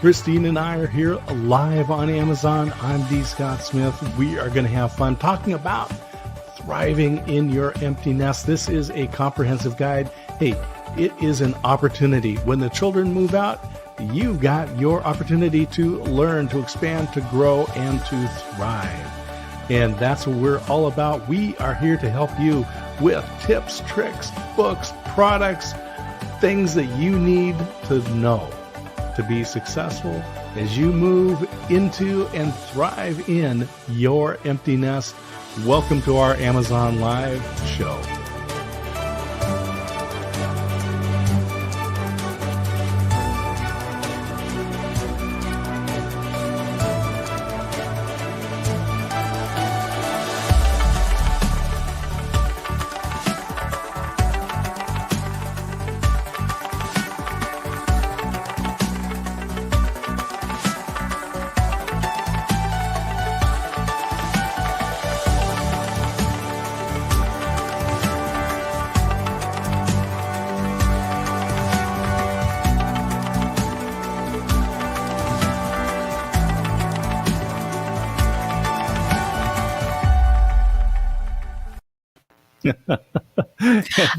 Christine and I are here live on Amazon. I'm D. Scott Smith. We are going to have fun talking about thriving in your empty nest. This is a comprehensive guide. Hey, it is an opportunity. When the children move out, you've got your opportunity to learn, to expand, to grow, and to thrive. And that's what we're all about. We are here to help you with tips, tricks, books, products, things that you need to know to be successful as you move into and thrive in your empty nest. Welcome to our Amazon Live show.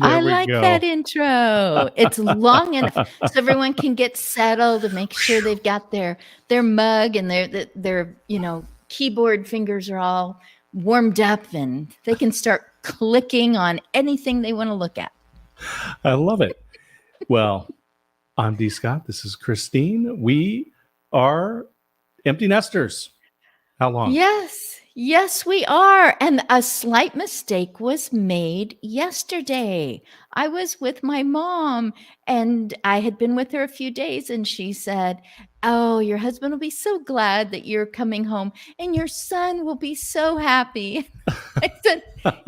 I like that intro. It's long enough so everyone can get settled and make sure they've got their mug and their keyboard fingers are all warmed up and they can start clicking on anything they want to look at. I love it. Well, I'm D. Scott. This is Christine. We are empty nesters. How long? Yes, we are. And a slight mistake was made yesterday. I was with my mom and I had been with her a few days and she said, "Oh, your husband will be so glad that you're coming home and your son will be so happy." I said,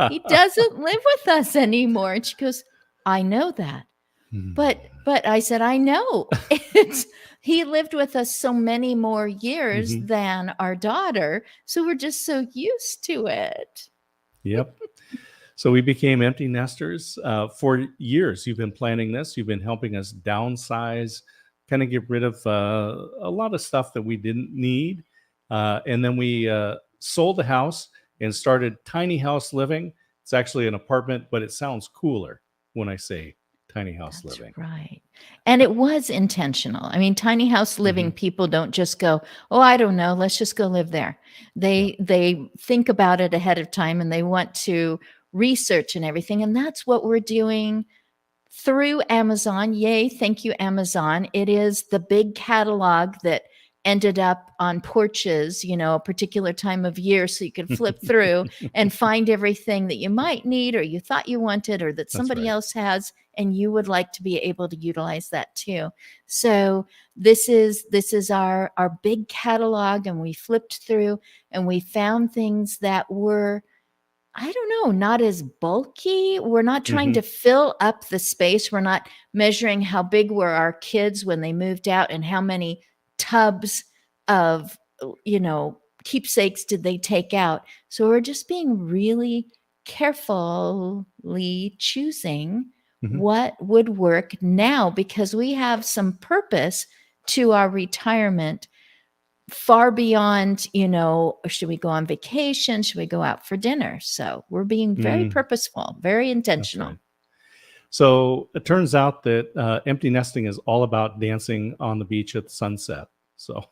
"He doesn't live with us anymore." And she goes, "I know that." But I said, "I know." He lived with us so many more years than our daughter. So we're just so used to it. Yep. So we became empty nesters for years. You've been planning this. You've been helping us downsize, kind of get rid of a lot of stuff that we didn't need. And then we sold the house and started tiny house living. It's actually an apartment, but it sounds cooler when I say tiny house living. Right. And it was intentional. I mean, tiny house living people don't just go, "Oh, I don't know, let's just go live there." They think about it ahead of time and they want to research and everything. And that's what we're doing through Amazon. Yay, thank you, Amazon. It is the big catalog that ended up on porches, a particular time of year, so you could flip through and find everything that you might need or you thought you wanted or that somebody else has and you would like to be able to utilize that too. So this is our big catalog, and we flipped through and we found things that were, I don't know, not as bulky. We're not trying to fill up the space. We're not measuring how big were our kids when they moved out and how many tubs of, keepsakes did they take out. So we're just being really carefully choosing what would work now, because we have some purpose to our retirement far beyond, should we go on vacation? Should we go out for dinner? So we're being very purposeful, very intentional. Right. So it turns out that empty nesting is all about dancing on the beach at sunset. So,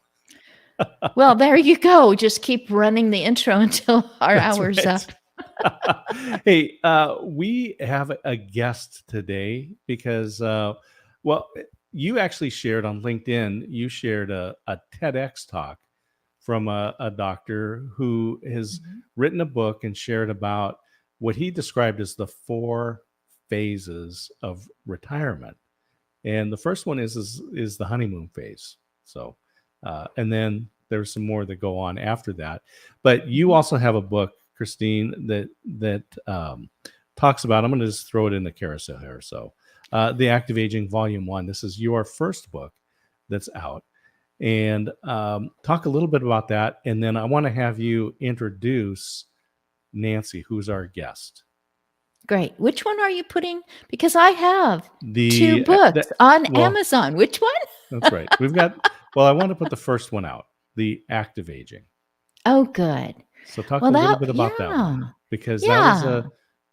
well, there you go. Just keep running the intro until our hour's up. Hey, we have a guest today because, you actually shared on LinkedIn, you shared a TEDx talk from a doctor who has written a book and shared about what he described as the 4 phases of retirement. And the first one is the honeymoon phase. So, and then there's some more that go on after that. But you also have a book, Christine, that talks about, I'm going to just throw it in the carousel here. So The Active Aging Volume 1, this is your first book that's out. And talk a little bit about that. And then I want to have you introduce Nancy, who's our guest. Great. Which one are you putting? Because I have 2 books on Amazon. Which one? That's right. We've got Well, I want to put the first one out, the active aging. Oh, good. So talk Well, a little that, bit about that one, yeah, because that was yeah. a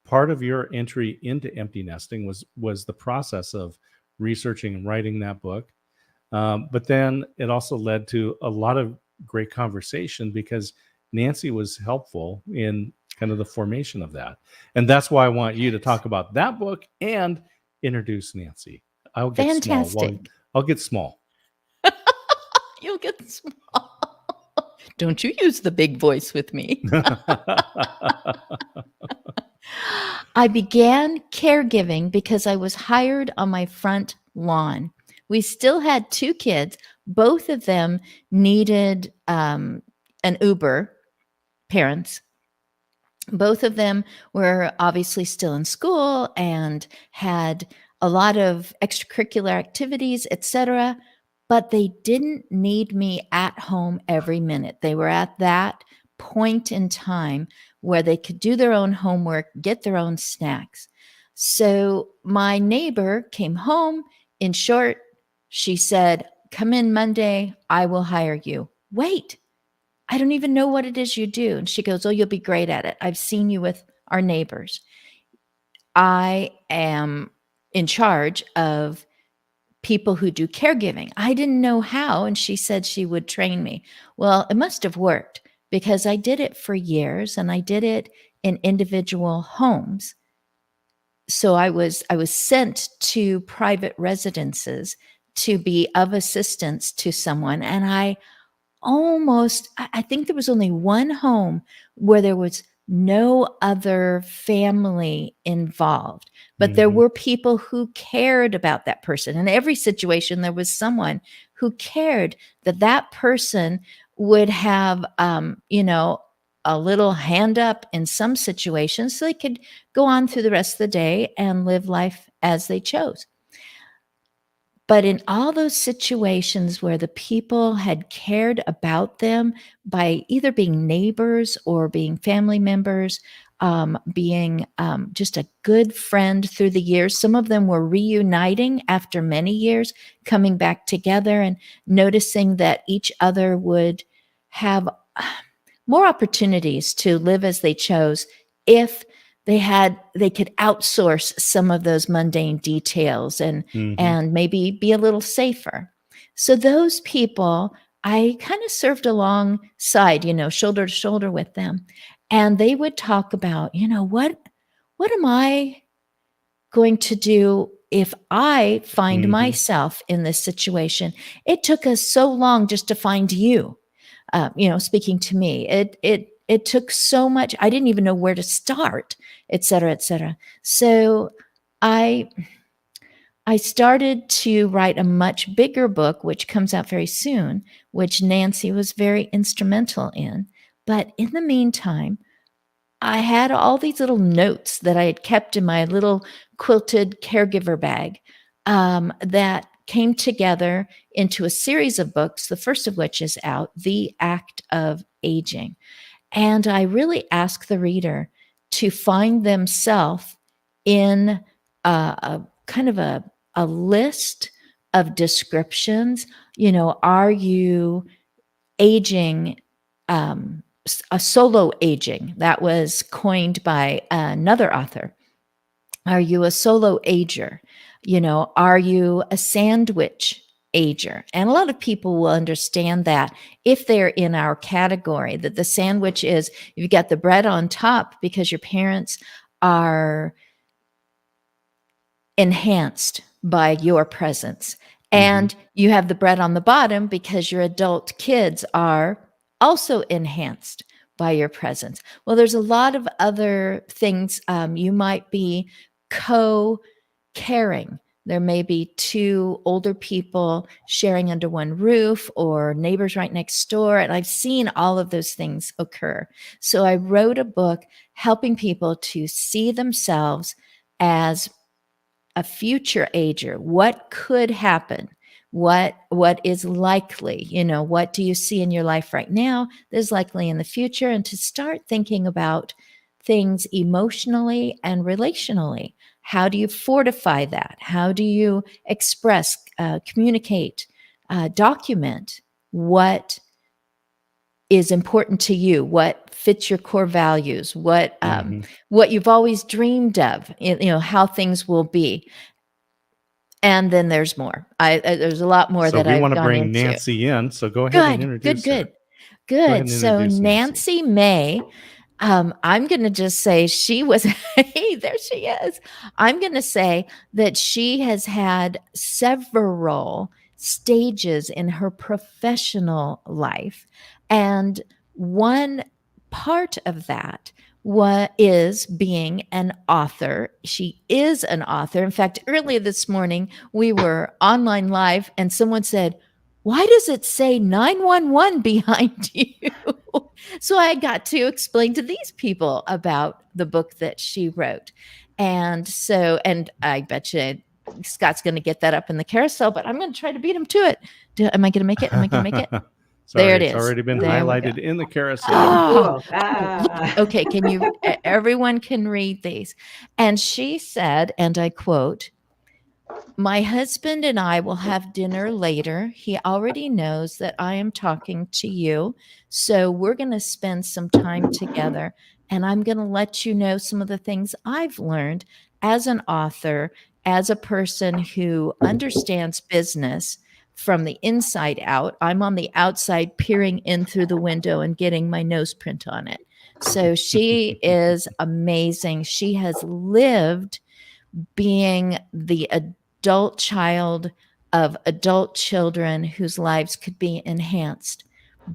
part of your entry into empty nesting was the process of researching and writing that book. But then it also led to a lot of great conversation because Nancy was helpful in kind of the formation of that. And that's why I want you to Yes. talk about that book and introduce Nancy. I'll get small. Well, Fantastic. I'll get small. You'll get small. Don't you use the big voice with me. I began caregiving because I was hired on my front lawn. We still had two kids. Both of them needed an Uber, parents. Both of them were obviously still in school and had a lot of extracurricular activities, etc. But they didn't need me at home every minute. They were at that point in time where they could do their own homework, get their own snacks. So my neighbor came home. In short, she said, "Come in Monday, I will hire you." Wait, I don't even know what it is you do. And she goes, "Oh, you'll be great at it. I've seen you with our neighbors. I am in charge of people who do caregiving." I didn't know how. And she said she would train me. Well, it must have worked because I did it for years and I did it in individual homes. So I was sent to private residences to be of assistance to someone. And I think there was only one home where there was no other family involved, but there Mhm. were people who cared about that person. In every situation, there was someone who cared that that person would have, a little hand up in some situations so they could go on through the rest of the day and live life as they chose. But in all those situations where the people had cared about them by either being neighbors or being family members, being just a good friend through the years, some of them were reuniting after many years, coming back together and noticing that each other would have more opportunities to live as they chose if they could outsource some of those mundane details Mhm. and maybe be a little safer. So those people, I kind of served alongside, shoulder to shoulder with them. And they would talk about, what am I going to do if I find Mhm. myself in this situation? It took us so long just to find you. Speaking to me, it took so much. I didn't even know where to start, et cetera, et cetera. So I I started to write a much bigger book, which comes out very soon, which Nancy was very instrumental in. But in the meantime, I had all these little notes that I had kept in my little quilted caregiver bag that came together into a series of books, the first of which is out, The Act of Aging. And I really ask the reader to find themselves in a kind of a list of descriptions. Are you aging, a solo aging? That was coined by another author. Are you a solo ager? Are you a sandwich ager? And a lot of people will understand that if they're in our category, that the sandwich is you've got the bread on top because your parents are enhanced by your presence. Mhm. And you have the bread on the bottom because your adult kids are also enhanced by your presence. Well, there's a lot of other things. You might be co caring. There may be two older people sharing under one roof or neighbors right next door. And I've seen all of those things occur. So I wrote a book helping people to see themselves as a future ager. What could happen? What is likely? What do you see in your life right now that is likely in the future? And to start thinking about things emotionally and relationally. How do you fortify that? How do you express, communicate, document what is important to you, what fits your core values, Mhm. what you've always dreamed of, how things will be. And then there's more. There's a lot more So that we I've want to gone bring into. Nancy in. So go ahead and Good, good, introduce her. good, Go ahead good. and So introduce Nancy. Nancy May, I'm going to just say she was, hey, there she is. I'm going to say that she has had several stages in her professional life. And one part of that is being an author. She is an author. In fact, earlier this morning, we were online live and someone said, "Why does it say 911 behind you?" So I got to explain to these people about the book that she wrote. And I bet you Scott's going to get that up in the carousel, but I'm going to try to beat him to it. Am I going to make it? Am I going to make it? There Sorry, it it's is. already been There we go. highlighted in the carousel. Oh, Cool. Ah. okay. Everyone can read these. And she said, and I quote, "My husband and I will have dinner later. He already knows that I am talking to you. So we're going to spend some time together. And I'm going to let you know some of the things I've learned as an author, as a person who understands business from the inside out. I'm on the outside peering in through the window and getting my nose print on it." So she is amazing. She has lived being the adult child of adult children whose lives could be enhanced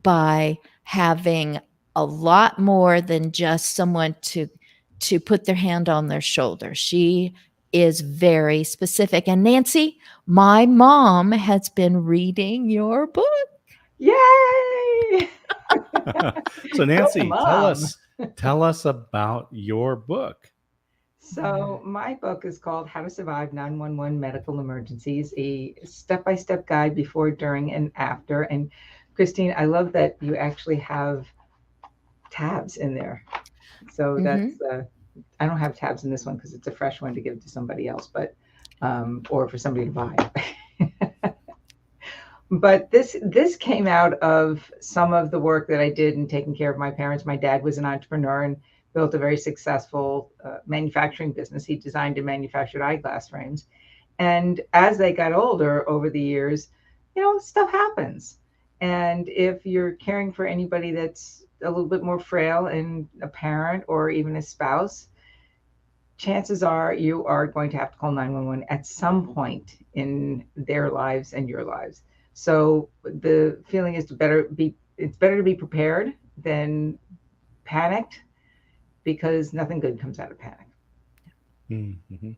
by having a lot more than just someone to put their hand on their shoulder. She is very specific. And Nancy, my mom has been reading your book. Yay! So Nancy, Go, tell us about your book. So my book is called How to Survive 911 Medical Emergencies, a step-by-step guide before, during, and after. And Christine, I love that you actually have tabs in there. So that's I don't have tabs in this one because it's a fresh one to give to somebody else, but or for somebody to buy. But this came out of some of the work that I did in taking care of my parents. My dad was an entrepreneur and built a very successful manufacturing business. He designed and manufactured eyeglass frames. And as they got older over the years, stuff happens. And if you're caring for anybody that's a little bit more frail and a parent or even a spouse, chances are you are going to have to call 911 at some point in their lives and your lives. So the feeling is it's better to be prepared than panicked, because nothing good comes out of panic. Mm-hmm.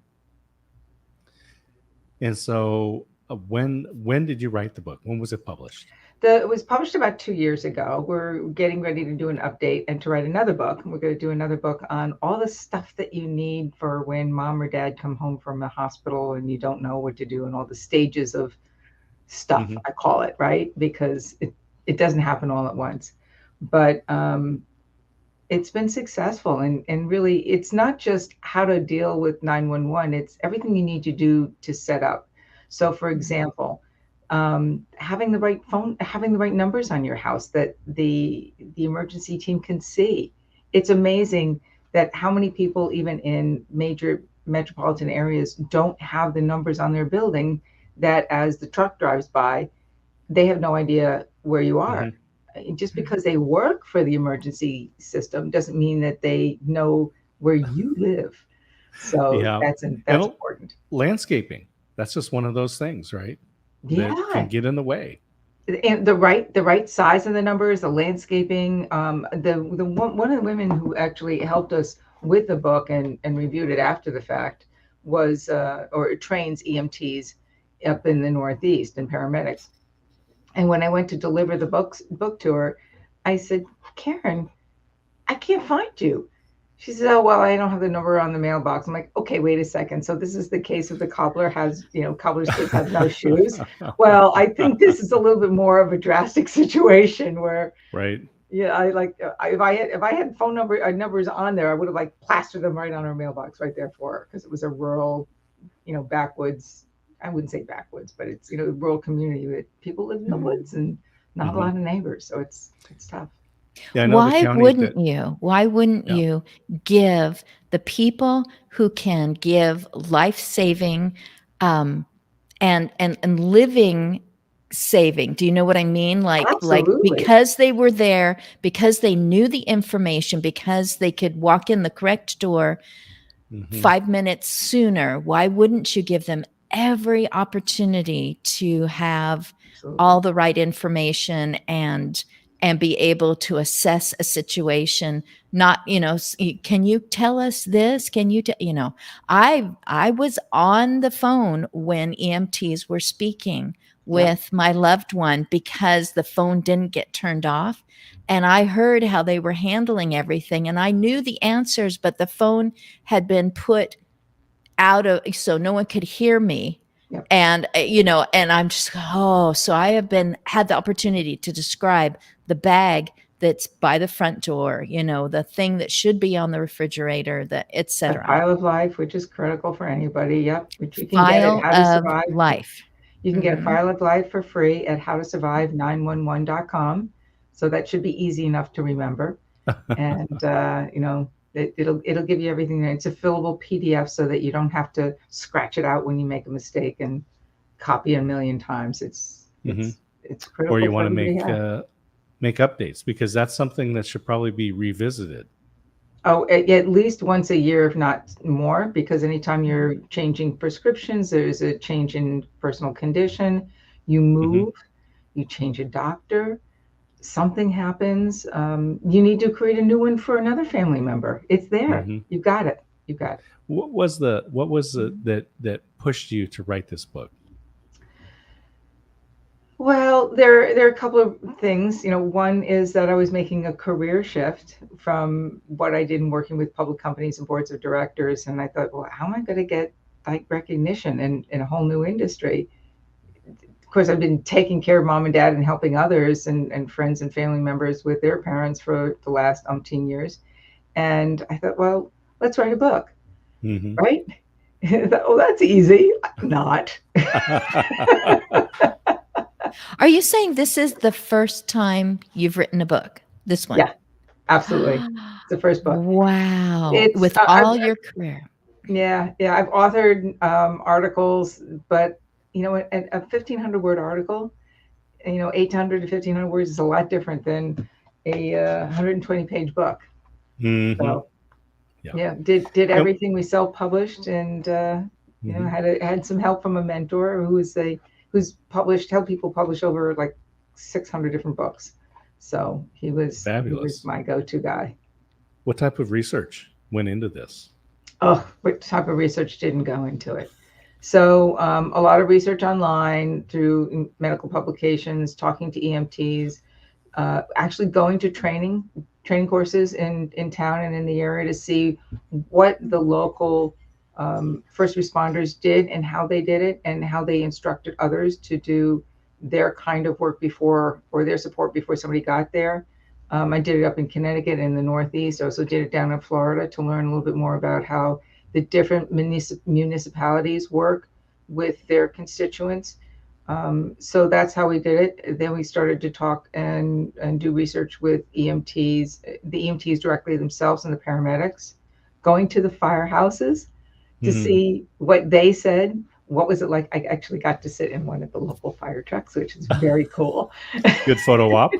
And so when did you write the book? When was it published? It was published about 2 years ago. We're getting ready to do an update and to write another book. We're going to do another book on all the stuff that you need for when mom or dad come home from the hospital and you don't know what to do, and all the stages of stuff, I call it, right? Because it doesn't happen all at once. But it's been successful. And really, it's not just how to deal with 911. It's everything you need to do to set up. So, for example, having the right numbers on your house that the emergency team can see. It's amazing that how many people, even in major metropolitan areas, don't have the numbers on their building, that as the truck drives by, they have no idea where you are. Just because they work for the emergency system doesn't mean that they know where you live. So that's important. Landscaping, that's just one of those things, right? Yeah. That can get in the way. And the right size of the numbers, the landscaping. One of the women who actually helped us with the book and reviewed it after the fact was or trains EMTs up in the Northeast and paramedics. And when I went to deliver the book to her, I said, "Karen, I can't find you." She said, "Oh, well, I don't have the number on the mailbox." I'm like, "Okay, wait a second. So this is the case of the cobbler cobbler's kids have no shoes." Well, I think this is a little bit more of a drastic situation where, right. Yeah, if I had phone numbers on there, I would have plastered them right on her mailbox right there for her, because it was a rural, backwoods I wouldn't say backwoods, but it's, rural community with people live in the Mhm. woods and not a lot of neighbors. So it's tough. Yeah, I know the Why county wouldn't that. you? Why wouldn't Yeah. you give the people who can give life-saving and living saving? Do you know what I mean? Like Absolutely. because they were there, because they knew the information, because they could walk in the correct door Mhm. 5 minutes sooner, why wouldn't you give them every opportunity to have Absolutely. all the right information and be able to assess a situation? Not, can you tell us this? Can you I was on the phone when EMTs were speaking with my loved one because the phone didn't get turned off, and I heard how they were handling everything, and I knew the answers, but the phone had been put out of, so no one could hear me. Yep. And and I'm just, so I have had the opportunity to describe the bag that's by the front door, the thing that should be on the refrigerator, the A etc. File of Life, which is critical for anybody. Yep, which you can get File at How to of Survive. Life. You can get a Mhm. File of Life for free at howtosurvive911.com. So that should be easy enough to remember. And it'll give you everything there. It's a fillable PDF so that you don't have to scratch it out when you make a mistake and copy a million times. It's critical. Or you for want to everybody to have. make updates, because that's something that should probably be revisited. Oh, at least once a year, if not more, because anytime you're changing prescriptions, there's a change in personal condition, you move, you change a doctor, something happens, you need to create a new one for another family member. It's there. Mhm. You got it. You got it. What was that pushed you to write this book? Well, there are a couple of things. One is that I was making a career shift from what I did in working with public companies and boards of directors, and I thought, well, how am I going to get like recognition in a whole new industry? Of course, I've been taking care of mom and dad and helping others and friends and family members with their parents for the last umpteen years, and I thought, well, let's write a book, right? Well, that's easy. Not. Are you saying this is the first time you've written a book? This one? Yeah, absolutely. It's the first book. Wow. It's With all your career. Yeah. I've authored articles, but a 1,500 word article, 800 to 1,500 words is a lot different than a 120 page book. So did everything we self published, and had some help from a mentor who's helped people publish over like 600 different books. So he was fabulous. My go-to guy. What type of research went into this? What type of research didn't go into it? So a lot of research online through medical publications, talking to EMTs, actually going to training courses in town and in the area to see what the local first responders did and how they did it and how they instructed others to do their kind of work before, or their support before somebody got there. I did it up in Connecticut in the Northeast. I also did it down in Florida to learn a little bit more about how the different municipalities work with their constituents. So that's how we did it. Then we started to talk and do research with EMTs, the EMTs directly themselves and the paramedics, going to the firehouses to see what they said. What was it like? I actually got to sit in one of the local fire trucks, which is very cool. Good photo op.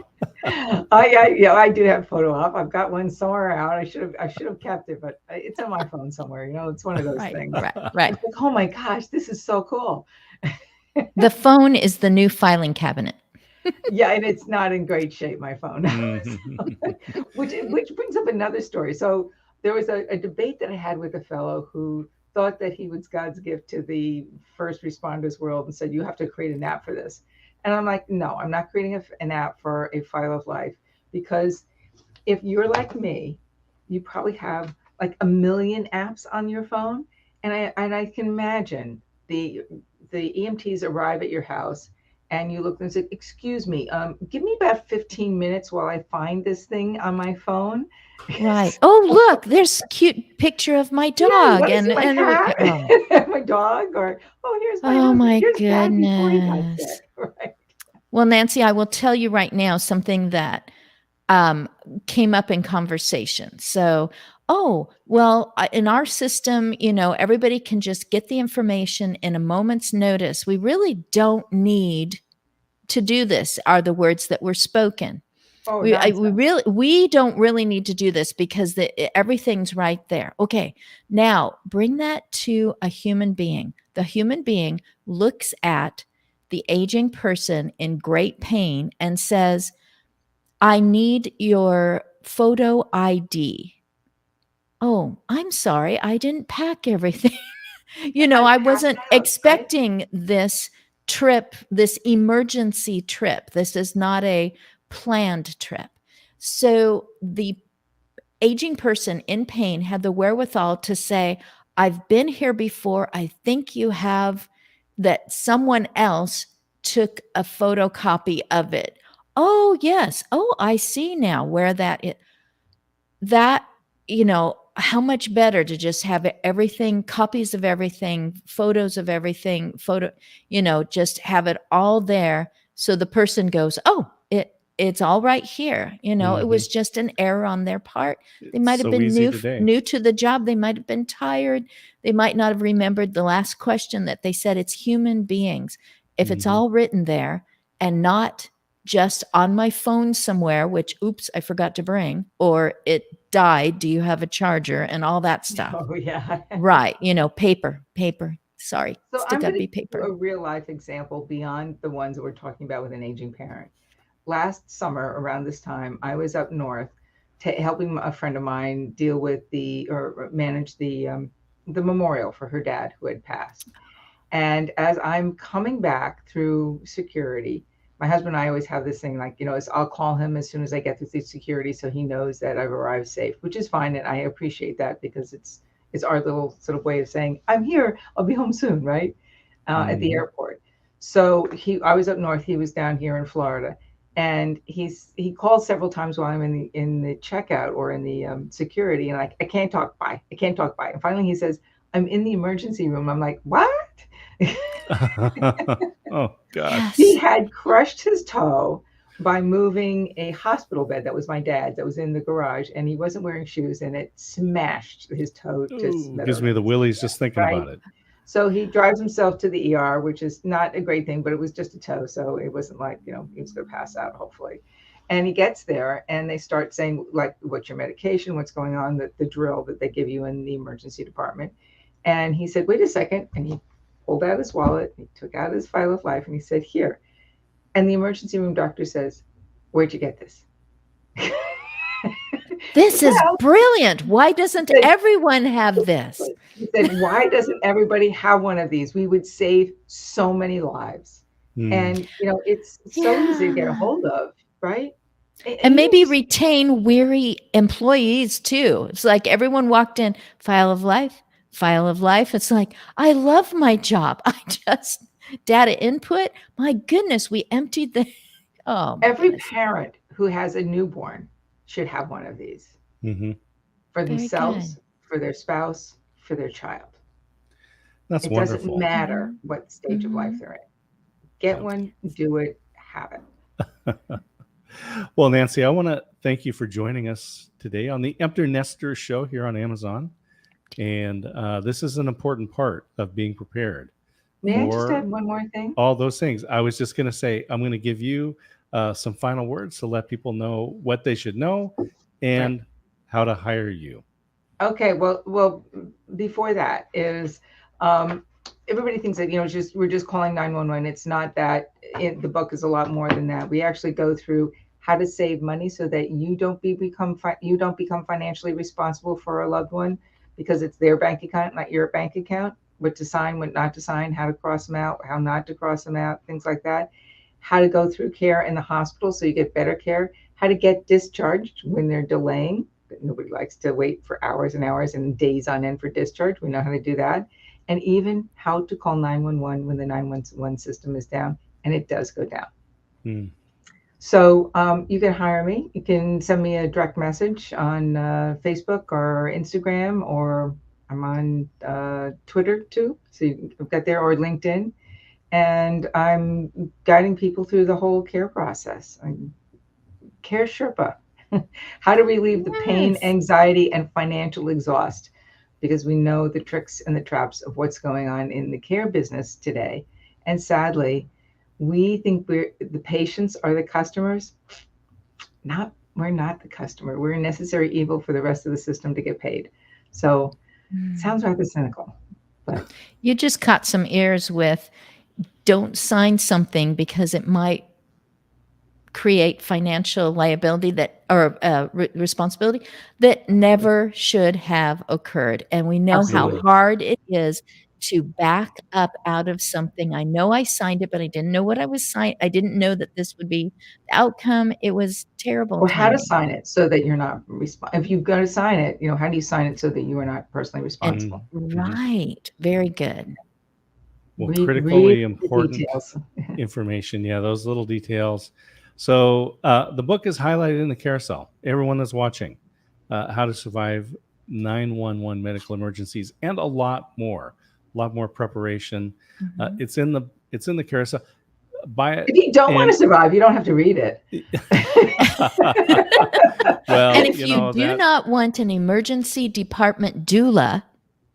I do have photo op. I've got one somewhere out. I should have kept it, but it's on my phone somewhere. It's one of those things. Right. It's like, oh my gosh, this is so cool. The phone is the new filing cabinet. Yeah, and it's not in great shape, my phone. which brings up another story. So there was a debate that I had with a fellow who thought that he was God's gift to the first responders world and said, you have to create an app for this. And I'm like, no, I'm not creating an app for a File of Life, because if you're like me, you probably have like 1 million apps on your phone. And I can imagine the EMTs arrive at your house and you look and say, excuse me, give me about 15 minutes while I find this thing on my phone. Right. Oh, look, there's a cute picture of my dog. Yeah, and my cat. Oh. My dog, or oh, here's my Oh husband. my Here's Dad before he got goodness. sick. Right. Well, Nancy, I will tell you right now something that came up in conversation. So, oh, well, in our system, everybody can just get the information in a moment's notice. We really don't need to do this, are the words that were spoken. Oh, We nonsense. we don't really need to do this because everything's right there. Okay, now bring that to a human being. The human being looks at the aging person in great pain and says, I need your photo ID. Oh, I'm sorry, I didn't pack everything. I Passed wasn't out, right? expecting this trip, this emergency trip. This is not a planned trip. So the aging person in pain had the wherewithal to say, I've been here before. I think you have that someone else took a photocopy of it. Oh, yes. Oh, I see now where that is. That, how much better to just have everything, copies of everything, photos of everything, just have it all there. So the person goes, oh, it's all right here. It Mhm. was just an error on their part. They It's might have so been easy today. new to the job. They might have been tired. They might not have remembered the last question that they said. It's human beings. If it's Mhm. all written there and not just on my phone somewhere, which, oops, I forgot to bring, or it died. Do you have a charger and all that stuff? Oh, yeah. Right. Paper. Sorry. So Still I'm got going to to be give you paper. a real life example beyond the ones that we're talking about with an aging parent. Last summer, around this time, I was up north helping a friend of mine deal with or manage the memorial for her dad who had passed. And as I'm coming back through security, my husband and I always have this thing like, I'll call him as soon as I get through security so he knows that I've arrived safe, which is fine. And I appreciate that because it's our little sort of way of saying, I'm here, I'll be home soon, right? At the Mhm. airport. So I was up north, he was down here in Florida. And he called several times while I'm in the checkout or in the security, and I can't talk by. I can't talk by. And finally he says, I'm in the emergency room. I'm like, what? Oh gosh. He Yes. had crushed his toe by moving a hospital bed that was my dad's that was in the garage, and he wasn't wearing shoes, and it smashed his toe to Ooh, gives me the smithereens, willies just thinking right? about it. So he drives himself to the ER, which is not a great thing, but it was just a toe. So it wasn't like, he was going to pass out, hopefully. And he gets there and they start saying, like, what's your medication? What's going on? The drill that they give you in the emergency department. And he said, wait a second. And he pulled out his wallet. He took out his file of life and he said, here. And the emergency room doctor says, where'd you get this? This is Well, brilliant. Why doesn't said- everyone have this? he said, why doesn't everybody have one of these? We would save so many lives. Mm. And, it's so easy to get a hold of, right? And maybe you- retain weary employees too. It's like everyone walked in, file of life. It's like, I love my job. I just data input. My goodness, we emptied the oh my every goodness. parent who has a newborn should have one of these Mhm. for Very themselves, good. for their spouse, for their child. That's It wonderful. doesn't matter what stage of life they're in. Get Yeah. one, do it, have it. Well, Nancy, I want to thank you for joining us today on the Empty Nester Show here on Amazon. And this is an important part of being prepared May I just for add one more thing? all those things. I was just going to say, I'm going to give you some final words to let people know what they should know and how to hire you. Okay, well, before that is everybody thinks that we're just calling 911. It's not that. The book is a lot more than that. We actually go through how to save money so that you don't become financially responsible for a loved one because it's their bank account, not your bank account. What to sign, what not to sign, how to cross them out, how not to cross them out, things like that. How to go through care in the hospital so you get better care. How to get discharged when they're delaying. Nobody likes to wait for hours and hours and days on end for discharge. We know how to do that. And even how to call 911 when the 911 system is down, and it does go down. Mm. So you can hire me. You can send me a direct message on Facebook or Instagram or I'm on Twitter too, so you've got there, or LinkedIn, and I'm guiding people through the whole care process. I'm Care Sherpa, how to relieve the pain, Yes. anxiety, and financial exhaust, because we know the tricks and the traps of what's going on in the care business today. And sadly, we think the patients are the customers. We're not the customer. We're a necessary evil for the rest of the system to get paid. So it sounds rather cynical, but You just caught some ears with don't sign something because it might create financial liability that or responsibility that never should have occurred. And we know how absolutely. hard it is to back up out of something. I know I signed it, but I didn't know what I was signing. I didn't know that this would be the outcome. It was terrible Or how to timing. sign it so that you're not if you've got to sign it, how do you sign it so that you are not personally And responsible? right, very good. Well, Read critically the important details. information. Yeah, those little details. So the book is highlighted in the carousel. Everyone that's watching, how to survive 911 medical emergencies, and a lot more preparation. Mhm. It's in the carousel. Buy it. If you don't want And to survive, you don't have to read it. well, And if you do not want an emergency department doula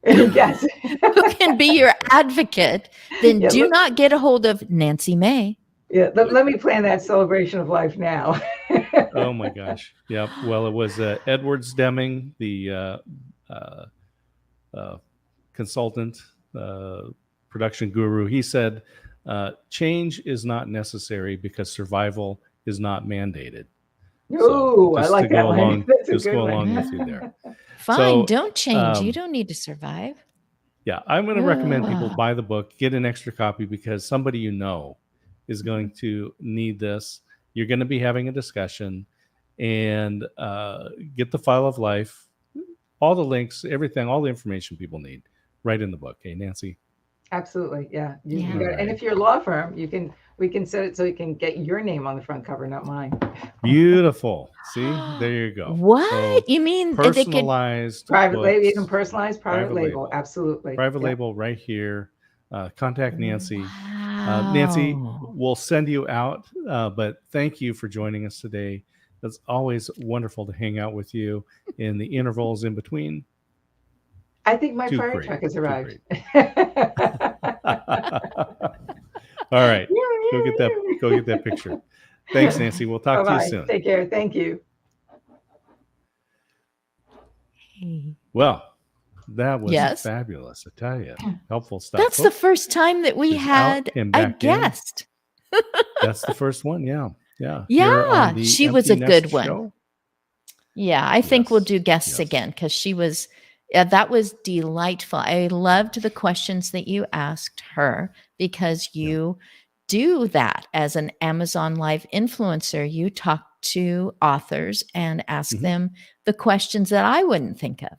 Yes. who can be your advocate, then Yeah, do not get a hold of Nancy May. Yeah, let me plan that celebration of life now. oh my gosh. Yep. Well, it was Edwards Deming, the consultant, production guru. He said, change is not necessary because survival is not mandated. Ooh, I like that one. That's a just good go one. along with you there. Fine, So, don't change. You don't need to survive. Yeah, I'm going to recommend people Ugh. buy the book, get an extra copy, because somebody you know is going to need this. You're going to be having a discussion, and get the File of Life, all the links, everything, all the information people need, right in the book. Hey, Nancy. Absolutely, yeah. You Yeah. got it. All And right. if you're a law firm, we can set it so you can get your name on the front cover, not mine. Beautiful. See, there you go. What? So, You mean they could personalized Private label, books, even personalized private label. Absolutely. private Yeah. label right here. Contact Nancy. Wow. Nancy, we'll send you out, but thank you for joining us today. It's always wonderful to hang out with you in the intervals in between. I think my Too fire great. truck has Too arrived. All right, go get that picture. Thanks, Nancy. We'll talk to you Bye-bye. soon. Take care. Thank you. Hey. Well, that was Yes. fabulous. I tell you, helpful stuff. That's the first time that we She's out had and a back in. guest. That's the first one. Yeah. Here Yeah, on the she was Empty a good Nest one. Show. Yeah, I think we'll Yes, do guests yes. again because she was, that was delightful. I loved the questions that you asked her because you do that as an Amazon Live influencer. You talk to authors and ask Mhm. them the questions that I wouldn't think of.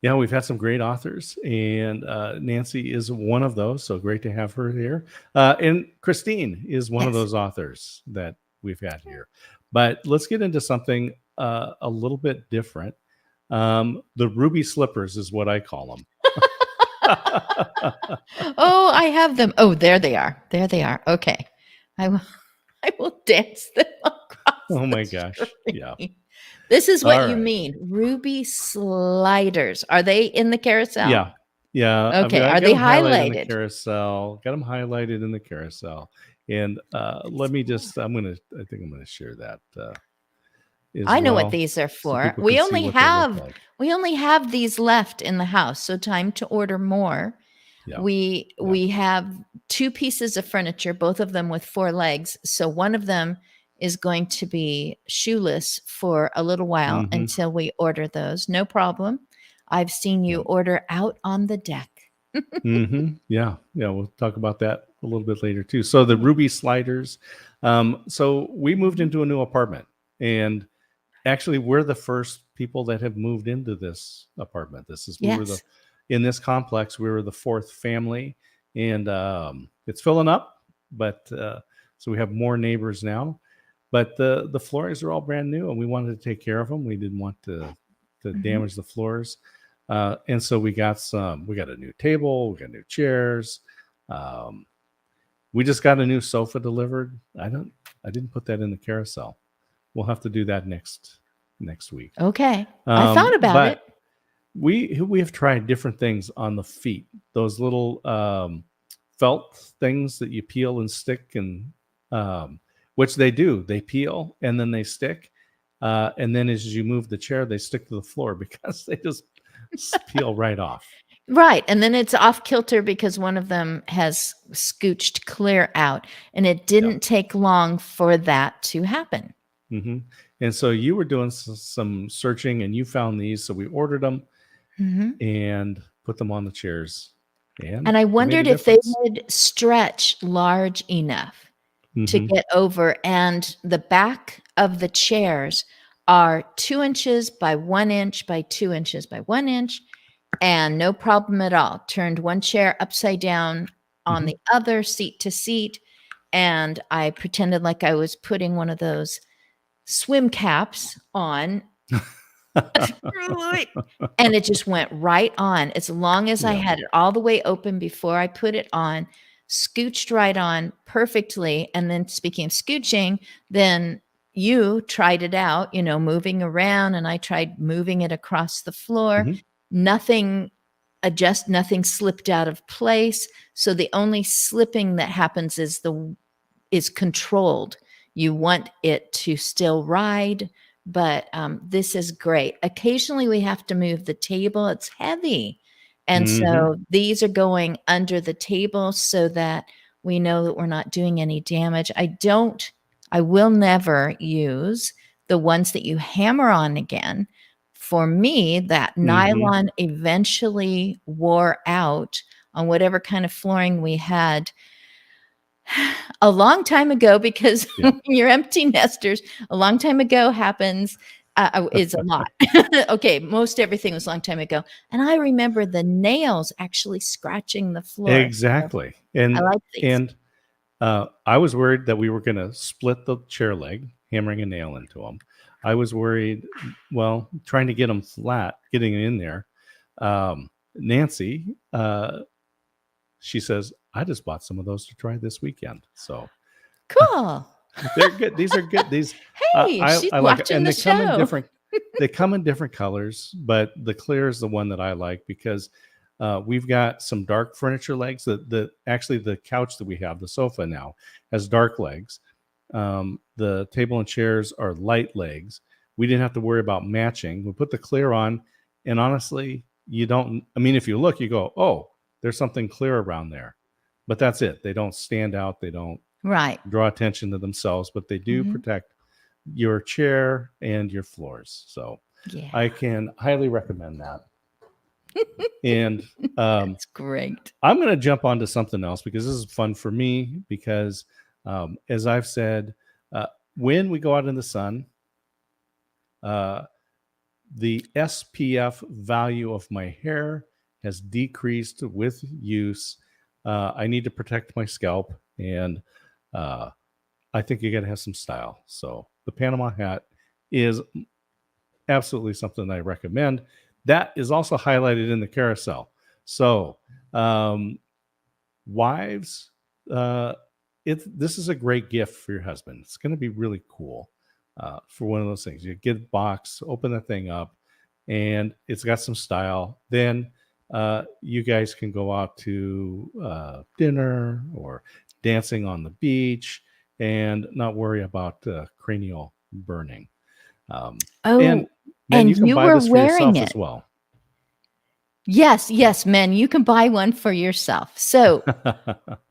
Yeah, we've had some great authors, and Nancy is one of those. So great to have her here. And Christine is one of Yes. those authors that we've had here. But let's get into something a little bit different. The ruby slippers is what I call them. Oh, I have them. Oh, there they are. There they are. Okay. I will dance them across. Oh my the gosh. Yeah. screen. This is what All you right. mean. Ruby sliders. Are they in the carousel? Yeah. Yeah. Okay. I Are got they them highlighted in the highlighted? carousel. Got them highlighted in the carousel. And let me just, I think I'm going to share that. I know well, what these are so for. people We can see only what they look have like. we only have these left in the house. So time to order more. Yeah. We have 2 pieces of furniture, both of them with 4 legs. So one of them is going to be shoeless for a little while Mhm. until we order those. No problem. I've seen you Yep. order out on the deck. Yeah. We'll talk about that a little bit later too. So the ruby sliders. So we moved into a new apartment, and actually we're the first people that have moved into this apartment. Yes. In this complex, we were the 4th family, and it's filling up, but so we have more neighbors now. But the floors are all brand new, and we wanted to take care of them. We didn't want to Mhm. damage the floors. And so we got a new table, we got new chairs. We just got a new sofa delivered. I didn't put that in the carousel. We'll have to do that next week. Okay. I thought about but it. we have tried different things on the feet. Those little felt things that you peel and stick, and which they peel and then they stick. And then as you move the chair, they stick to the floor because they just peel right off. Right. And then it's off kilter because one of them has scooched clear out. And it didn't take long for that to happen. Mm-hmm. And so you were doing some searching and you found these. So we ordered them and put them on the chairs. And I wondered if they would stretch large enough to get over. And the back of the chairs are 2 inches by 1 inch by 2 inches by 1 inch. And no problem at all. Turned one chair upside down on the other, seat to seat. And I pretended like I was putting one of those swim caps on. And it just went right on. As long as I had it all the way open before I put it on, scooched right on perfectly. And then speaking of scooching, then you tried it out, moving around, and I tried moving it across the floor. Nothing slipped out of place. So the only slipping that happens is controlled. You want it to still ride, but this is great. Occasionally we have to move the table. It's heavy. And so these are going under the table so that we know that we're not doing any damage. I will never use the ones that you hammer on again. For me, that nylon eventually wore out on whatever kind of flooring we had a long time ago, because when you're empty nesters, a long time ago happens is a lot. Okay, most everything was a long time ago. And I remember the nails actually scratching the floor. Exactly. So and I like these. And I was worried that we were going to split the chair leg, hammering a nail into them. I was worried, trying to get them flat, getting it in there. Nancy, she says, I just bought some of those to try this weekend. So cool. They're good. These are good. These, she's I like it. watching And the they come in show. they come in different colors, but the clear is the one that I like because we've got some dark furniture legs. Actually the couch that we have, the sofa now, has dark legs. The table and chairs are light legs. We didn't have to worry about matching. We put the clear on, and honestly, if you look, you go, oh, there's something clear around there, but that's it. They don't stand out. They don't draw attention to themselves, but they do protect your chair and your floors. So I can highly recommend that. And that's great. I'm going to jump onto something else because this is fun for me because as I've said, when we go out in the sun, the SPF value of my hair has decreased with use. I need to protect my scalp, and I think you got to have some style. So the Panama hat is absolutely something I recommend. That is also highlighted in the carousel. So wives, this is a great gift for your husband. It's going to be really cool for one of those things. You get a box, open the thing up, and it's got some style. Then you guys can go out to dinner or dancing on the beach and not worry about cranial burning. And you can buy this for yourself as well. Yes, men, you can buy one for yourself. So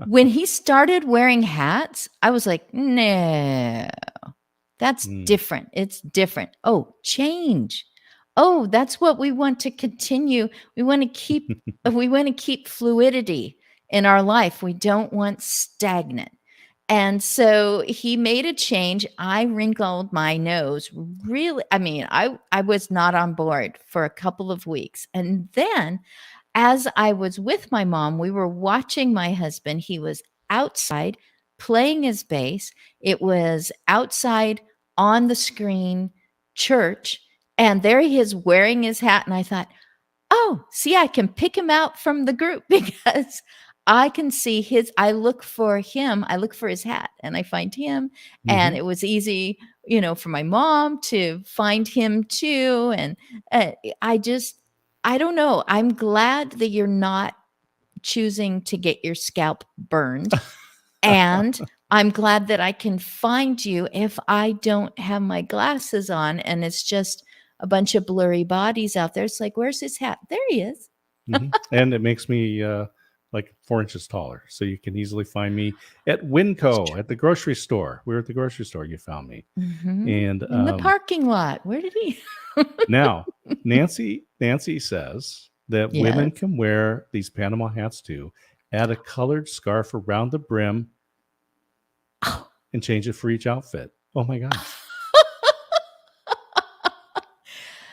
when he started wearing hats, I was like, no, that's different. It's different. Oh, change. Oh, that's what we want to continue. We want to keep fluidity in our life. We don't want stagnant. And so he made a change. I wrinkled my nose. Really, I was not on board for a couple of weeks. And then as I was with my mom, we were watching my husband. He was outside playing his bass. It was outside on the screen, church. And there he is wearing his hat. And I thought, oh, see, I can pick him out from the group because I can see I look for him, I look for his hat and I find him. And Mhm. it was easy, for my mom to find him too. And uh, I just, I don't know. I'm glad that you're not choosing to get your scalp burned. And I'm glad that I can find you if I don't have my glasses on and it's just a bunch of blurry bodies out there. It's like, where's his hat? There he is. And it makes me like 4 inches taller. So you can easily find me at Winco at the grocery store. We were at the grocery store. You found me. And In the parking lot. Where did he? now Nancy says that women Yes. can wear these Panama hats too. Add a colored scarf around the brim Oh, and change it for each outfit. Oh my gosh.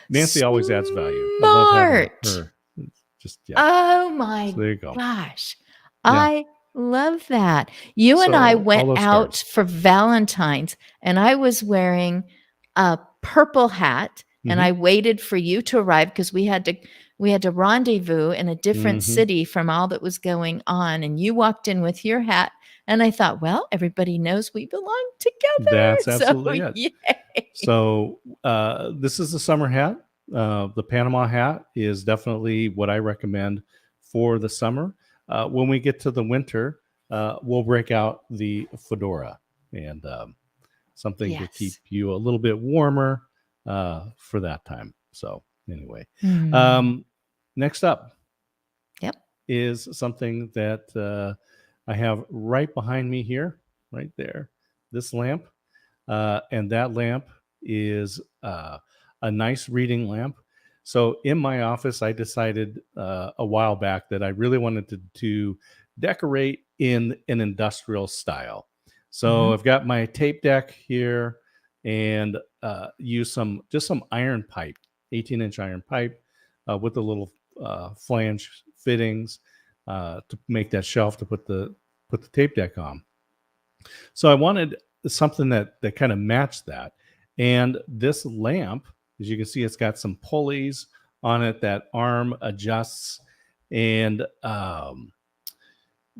Nancy always adds value. I love having smart. her. Just Oh So my there you go. gosh. Yeah. I love that. You and I So all went those out scarves. for Valentine's and I was wearing a purple hat and Mhm. I waited for you to arrive because we had to rendezvous in a different Mhm. city from all that was going on and you walked in with your hat and I thought, well, everybody knows we belong together. That's So absolutely it. yay. So this is the summer hat. The Panama hat is definitely what I recommend for the summer. When we get to the winter, we'll break out the fedora and something to keep Yes. you a little bit warmer for that time. So anyway, Hmm. next up Yep. is something that I have right behind me here, right there. This lamp. And that lamp is a nice reading lamp. So in my office, I decided a while back that I really wanted to decorate in an industrial style. So Mhm. I've got my tape deck here and use some iron pipe, 18-inch iron pipe with the little flange fittings to make that shelf to put the tape deck on. So I wanted something that kind of matched that. And this lamp, as you can see, it's got some pulleys on it that arm adjusts. And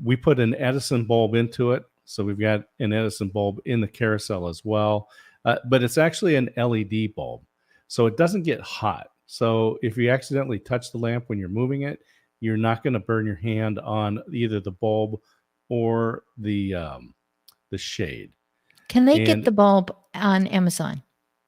we put an Edison bulb into it. So we've got an Edison bulb in the carousel as well. But it's actually an LED bulb. So it doesn't get hot. So if you accidentally touch the lamp when you're moving it, you're not going to burn your hand on either the bulb or the shade. Can they get And the bulb on Amazon?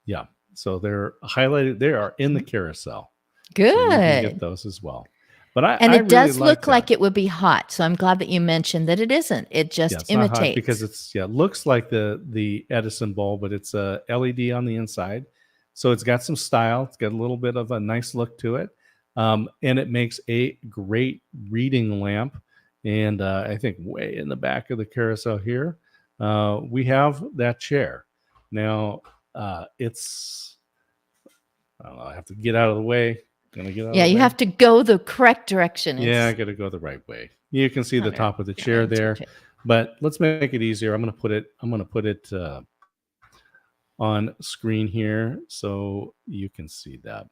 yeah, so they're highlighted. They are in the carousel, so you can get Good. those as well. But I, And I it really does like look that. like it would be hot. So I'm glad that you mentioned that it isn't. It Yeah, just it's not hot because imitates. it's it looks like the Edison bulb, but it's a LED on the inside. So it's got some style. It's got a little bit of a nice look to it, and it makes a great reading lamp. And I think way in the back of the carousel here, we have that chair. Now it's I don't know. I have to get out of the way. Gonna get out of Yeah, the you way. have to go the correct direction. Yeah, I It's got to go the right way. You can see the top of the chair there, counterintuitive. but let's make it easier. I'm gonna put it on screen here so you can see that.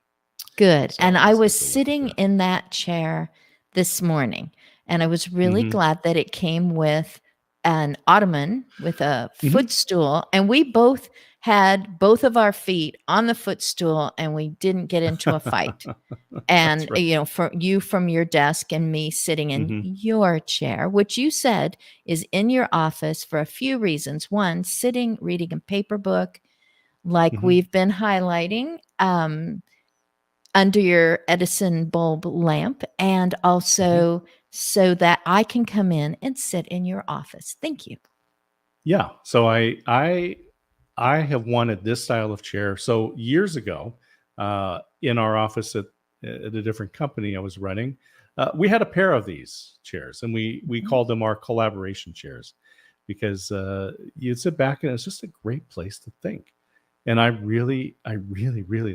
Good. And So I let's was take a look sitting here. in that chair this morning, and I was really Hmm. glad that it came with an ottoman with a Hmm. footstool. And we both had both of our feet on the footstool, and we didn't get into a fight. That's And, right. for you from your desk and me sitting in Hmm. your chair, which you said is in your office for a few reasons. One, sitting, reading a paper book, like Hmm. we've been highlighting. Under your Edison bulb lamp, and Hmm. also so that I can come in and sit in your office. Thank you. Yeah. So I have wanted this style of chair. So years ago, in our office at a different company I was running, we had a pair of these chairs, and we Mhm. called them our collaboration chairs because you'd sit back and it's just a great place to think. And I really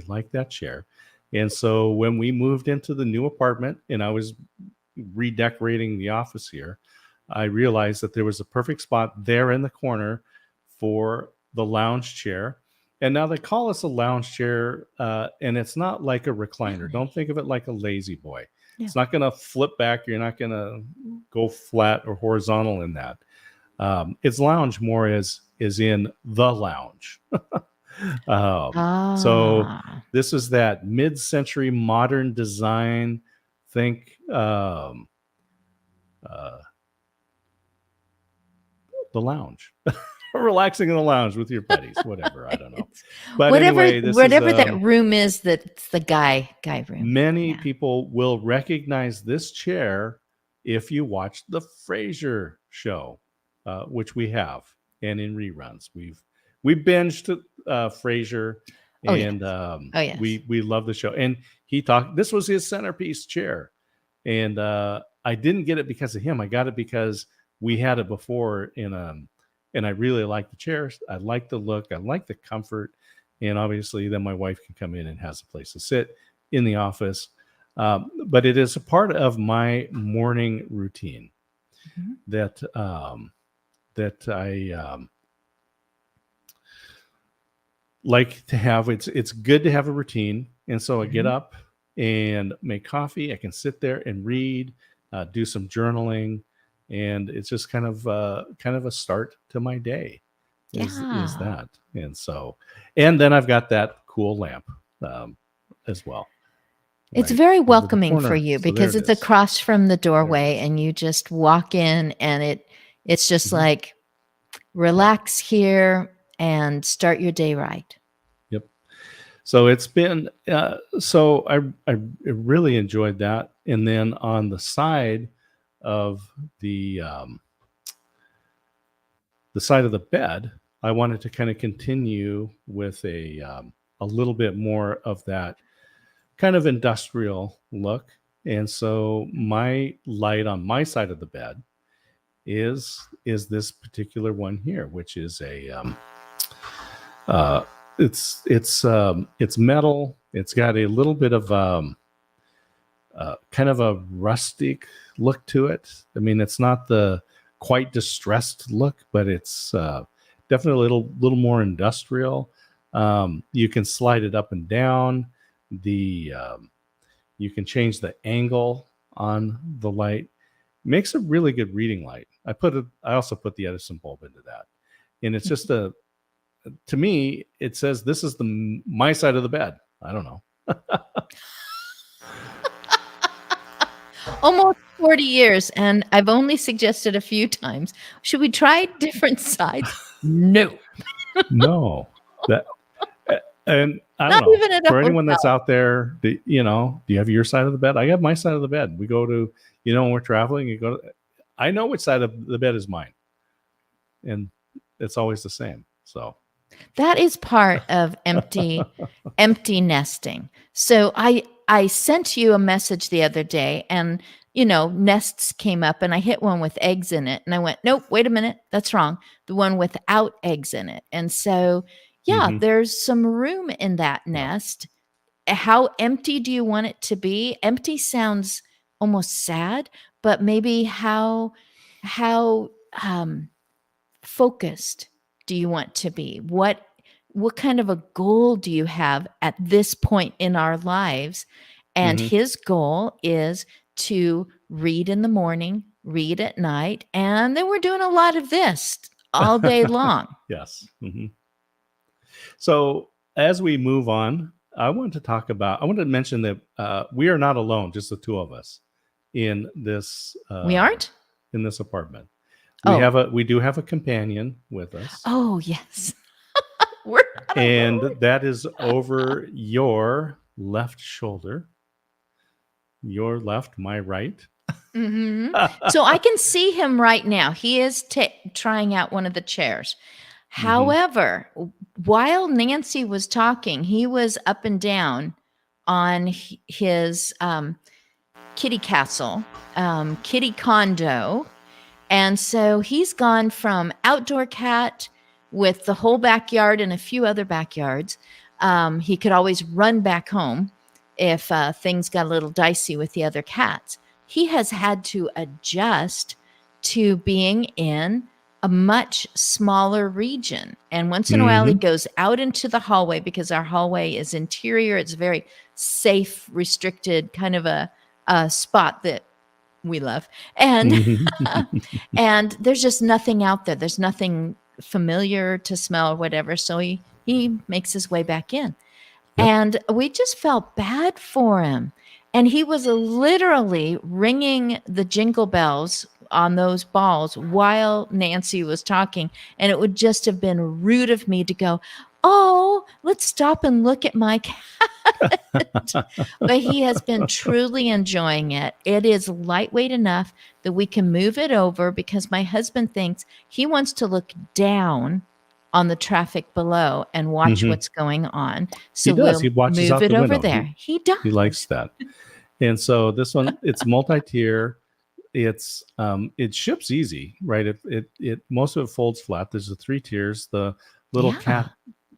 like that chair. And so when we moved into the new apartment and I was redecorating the office here, I realized that there was a perfect spot there in the corner for the lounge chair. And now they call this a lounge chair, and it's not like a recliner. Don't think of it like a lazy boy. Yeah. It's not going to flip back. You're not going to go flat or horizontal in that. It's lounge more as in the lounge. So Ah, this is that mid-century modern design. Think the lounge. Relaxing in the lounge with your buddies, whatever. I don't know. But whatever anyway, this whatever is, that room is, that's the guy room. many Yeah. people will recognize this chair if you watch the Frasier show, which we have, and in reruns. We binged Frasier, Oh, yes. and Oh, yes. we love the show. And he talked. This was his centerpiece chair, and I didn't get it because of him. I got it because we had it before and I really like the chairs. I like the look. I like the comfort. And obviously, then my wife can come in and has a place to sit in the office. But it is a part of my morning routine Mhm. that I like to have. It's good to have a routine. And so I get Mhm. up and make coffee. I can sit there and read, do some journaling, and it's just kind of a start to my day. Is Yeah. that? And so, and then I've got that cool lamp as well. It's right very over the welcoming for corner. you So there because it it's is. across from the There it doorway is. and you just walk in and it's just Mhm. like relax here and start your day right. Yep. So it's been so I really enjoyed that. And then on the side of the side of the bed, I wanted to kind of continue with a little bit more of that kind of industrial look. And so my light on my side of the bed is this particular one here, which is a uh, it's metal. It's got a little bit of kind of a rustic look to it. I mean, it's not the quite distressed look, but it's definitely a little more industrial. You can slide it up and down. You can change the angle on the light. Makes a really good reading light. I also put the Edison bulb into that, and it's just to me it says this is my side of the bed. I don't know. Almost 40 years and I've only suggested a few times. Should we try different sides? No. No, that and I Not don't know. even at a For anyone hotel. that's out there, do you have your side of the bed? I have my side of the bed. We go to, when we're traveling, I know which side of the bed is mine, and it's always the same. So That is part of empty nesting. So I sent you a message the other day and nests came up and I hit one with eggs in it and I went, nope, wait a minute, that's wrong. The one without eggs in it. And so yeah, Mhm. there's some room in that Yeah. nest. How empty do you want it to be? Empty sounds almost sad, but maybe how focused do you want to be? What kind of a goal do you have at this point in our lives? And Mhm. his goal is to read in the morning, read at night, and then we're doing a lot of this all day long. Yes. Mhm. So as we move on, I want to mention that we are not alone, just the two of us in this. We aren't? in this apartment. Oh. We do have a companion with us, Oh, yes. We're not and alone. that is over your left shoulder. Your left, my right. Mhm. So I can see him right now. He is trying out one of the chairs. Mhm. However, while Nancy was talking, he was up and down on his kitty castle, kitty condo. And so he's gone from outdoor cat with the whole backyard and a few other backyards. He could always run back home if things got a little dicey with the other cats. He has had to adjust to being in a much smaller region. And once in a while, he Mhm. goes out into the hallway because our hallway is interior. It's very safe, restricted kind of a spot that we love. And Mhm. and there's just nothing out there. There's nothing familiar to smell or whatever. So he makes his way back in. Yep. And we just felt bad for him. And he was literally ringing the jingle bells on those balls while Nancy was talking. And it would just have been rude of me to go, "Oh, let's stop and look at my cat." But he has been truly enjoying it. It is lightweight enough that we can move it over because my husband thinks he wants to look down on the traffic below and watch Mhm. what's going on. He So does. we'll He watches move out it the over window. there. He He likes does. that. And so this one, it's multi-tier. It ships easy, right? It most of it folds flat. There's the 3 tiers. The little Yeah. cat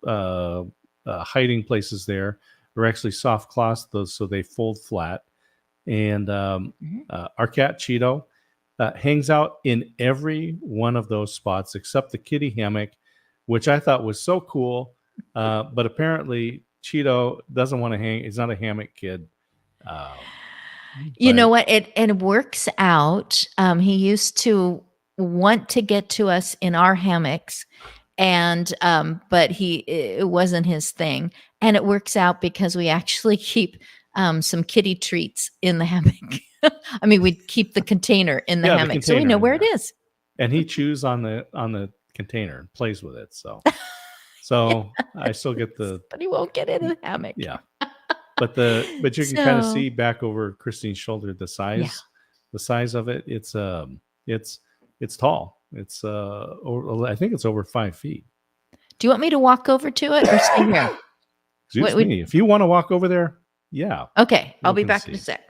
uh, hiding places there are actually soft cloths, those so they fold flat. And Mhm. our cat Cheeto hangs out in every one of those spots except the kitty hammock, which I thought was so cool. But apparently Cheeto doesn't want to hang. He's not a hammock kid. Um, You know but what? It works out. He used to want to get to us in our hammocks, and but it wasn't his thing. And it works out because we actually keep some kitty treats in the hammock. I mean, we keep the container in the yeah, the hammock, so we container know in where it there. is. And he chews on the container and plays with it. So I still get the But he won't get in the hammock. yeah. But you can kind of So see back over Christine's shoulder yeah. the size of it. It's tall. I think it's over 5 feet. Do you want me to walk over to it or stay here? Excuse What me. If you want to walk over there, yeah. Okay, I'll we be can back in a see. sec.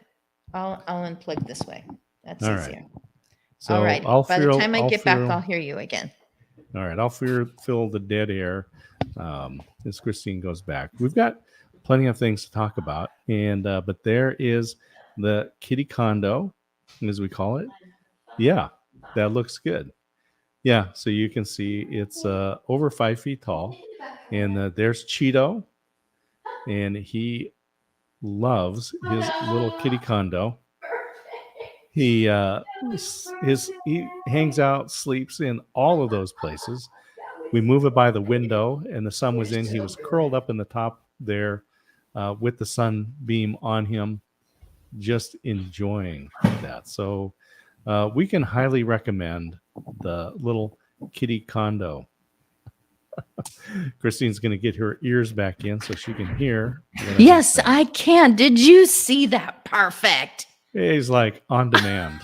I'll unplug this way. That's All right. easier. So All right. I'll By the feel time I I'll get back, feel- I'll hear you again. All right, I'll fill the dead air as Christine goes back. We've got plenty of things to talk about, and but there is the kitty condo, as we call it. Yeah, that looks good. Yeah, so you can see it's over 5 feet tall, and there's Cheeto, and he loves his little kitty condo. He he hangs out, sleeps in all of those places. We move it by the window, and the sun was in. He was curled up in the top there with the sun beam on him, just enjoying that. So we can highly recommend the little kitty condo. Christine's going to get her ears back in so she can hear. what I've been Yes, saying. I can. Did you see that? Perfect. He's like on demand.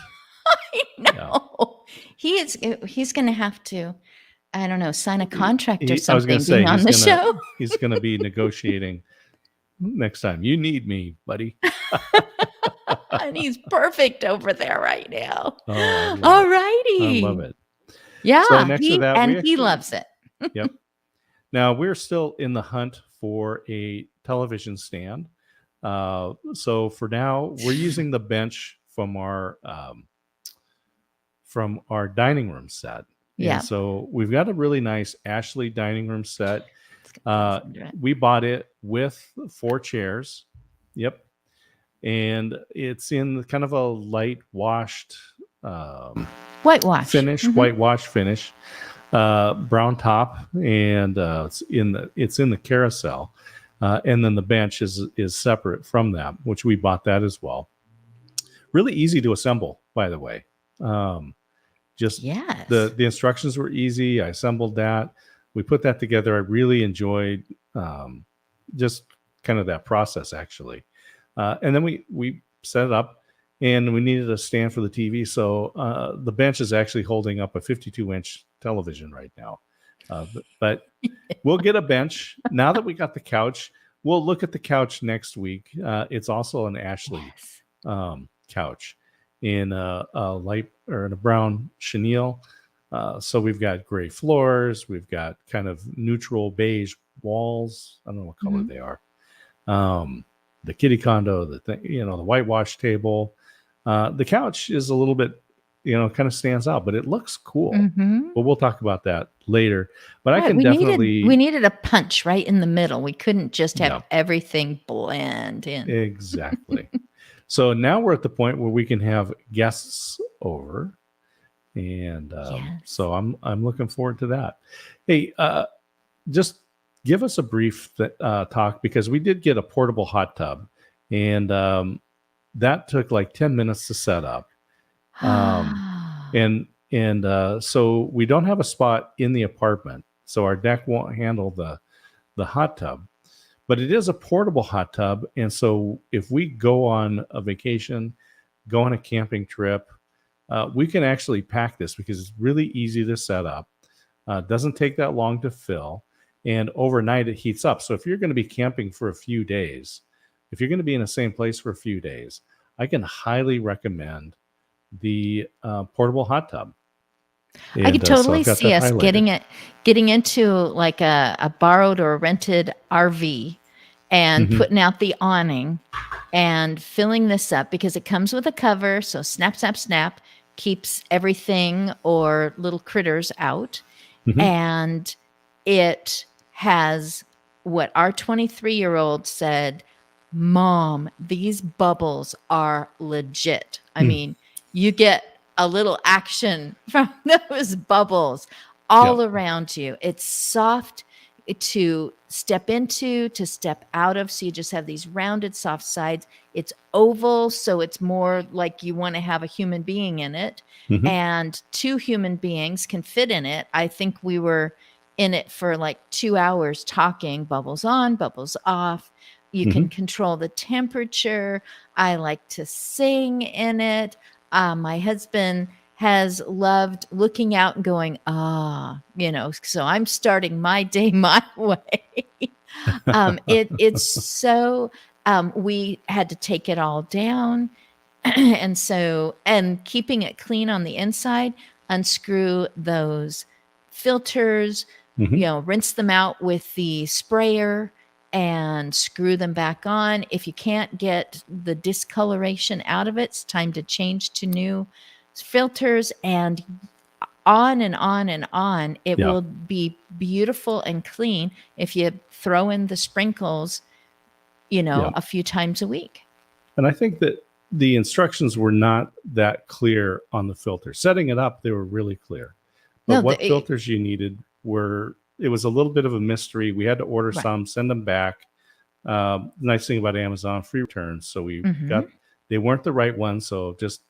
No, he's going to have to, I don't know, sign a contract or I was something going to say being on the show. he's going to be negotiating next time. You need me, buddy. And he's perfect over there right now. Oh, I love All it. righty. I love it. Yeah, So next to that, we he actually- loves it. Yep. Now we're still in the hunt for a television stand. So for now, we're using the bench from our dining room set. Yeah. And so we've got a really nice Ashley dining room set. Right. We bought it with 4 chairs. Yep. And it's in kind of a light washed Whitewash finish, Mhm. whitewash finish, brown top, and it's in the carousel, and then the bench is separate from that, which we bought that as well. Really easy to assemble, by the way. Just Yes. the instructions were easy. I assembled that. We put that together. I really enjoyed just kind of that process, actually. And then we set it up, and we needed a stand for the TV. So the bench is actually holding up a 52-inch television right now. But we'll get a bench. Now that we got the couch, we'll look at the couch next week. It's also an Ashley Yes. couch in a light or in a brown chenille. So we've got gray floors. We've got kind of neutral beige walls. I don't know what color Mhm. they are. The kitty condo, the whitewash table. The couch is a little bit kind of stands out, but it looks cool. Mhm. But we'll talk about that later. But I Right, can definitely, we needed a punch right in the middle. We couldn't just have yeah, everything blend in. exactly. So now we're at the point where we can have guests over, and Yes. so I'm looking forward to that. Hey, just give us a brief talk, because we did get a portable hot tub, and that took like 10 minutes to set up. So we don't have a spot in the apartment, so our deck won't handle the hot tub, but it is a portable hot tub. And so if we go on a vacation, go on a camping trip, we can actually pack this, because it's really easy to set up. Doesn't take that long to fill, and overnight it heats up. So if you're going to be camping for a few days, if you're going to be in the same place for a few days, I can highly recommend the portable hot tub. I could totally I've got see that us highlighted. getting into like a borrowed or rented RV and Mhm. putting out the awning and filling this up, because it comes with a cover. So snap, snap, snap keeps everything or little critters out. Mhm. And it has what our 23-year-old said, Mom, these bubbles are legit. I Hmm. mean, you get a little action from those bubbles all Yep. around you. It's soft to step into, to step out of. So you just have these rounded, soft sides. It's oval, so it's more like you want to have a human being in it. Mhm. And 2 human beings can fit in it. I think we were in it for like 2 hours talking, bubbles on, bubbles off. You can Mhm. control the temperature. I like to sing in it. My husband has loved looking out and going, so I'm starting my day my way. It's so, we had to take it all down. and keeping it clean on the inside, unscrew those filters, Mhm. rinse them out with the sprayer and screw them back on. If you can't get the discoloration out of it, it's time to change to new filters, and on and on and on. It Yeah. will be beautiful and clean if you throw in the sprinkles, Yeah. a few times a week. And I think that the instructions were not that clear on the filter. Setting it up, they were really clear. But No, what filters you needed it was a little bit of a mystery. We had to order Right. some, send them back. Nice thing about Amazon, free returns. So Mhm. they weren't the right ones. So just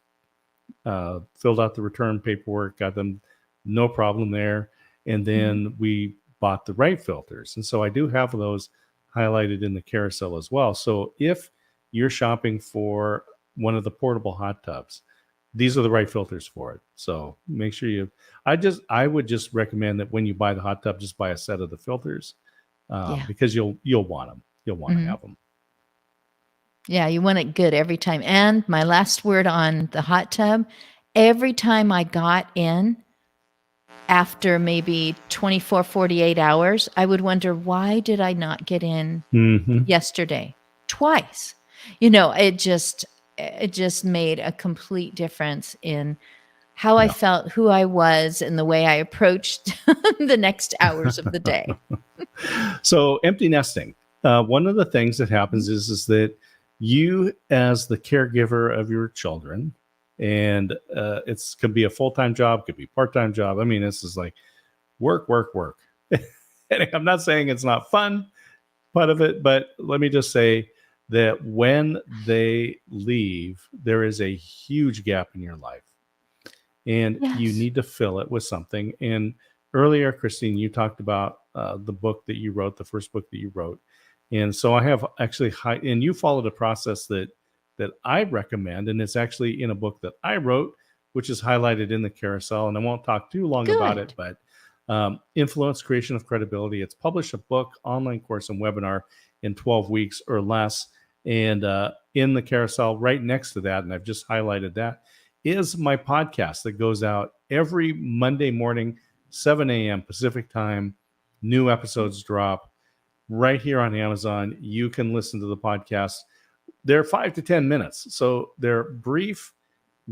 filled out the return paperwork, got them, no problem there. And then we bought the right filters. And so I do have those highlighted in the carousel as well. So if you're shopping for one of the portable hot tubs, these are the right filters for it. So make sure I would just recommend that when you buy the hot tub, just buy a set of the filters, Yeah. because you'll want them. You'll want to have them. Yeah, you want it good every time. And my last word on the hot tub, every time I got in after maybe 24, 48 hours, I would wonder, why did I not get in Mm-hmm. yesterday? Twice. It just made a complete difference in how I Yeah. felt, who I was, and the way I approached the next hours of the day. So empty nesting. One of the things that happens is that you, as the caregiver of your children, and it's can be a full-time job, could be part-time job. I mean, this is like work, work, work. And I'm not saying it's not fun, part of it, but let me just say that when they leave, there is a huge gap in your life, and you Yes. need to fill it with something. And earlier, Christine, you talked about the book that you wrote, the first book that you wrote. And so I have actually and you followed a process that I recommend, and it's actually in a book that I wrote, which is highlighted in the carousel. And I won't talk too long about it, Good. but Influence, Creation of Credibility. It's published a book, online course, and webinar in 12 weeks or less. And in the carousel, right next to that, and I've just highlighted that, is my podcast that goes out every Monday morning, 7 a.m. Pacific time. New episodes drop right here on Amazon. You can listen to the podcast. They're 5 to 10 minutes. So they're brief,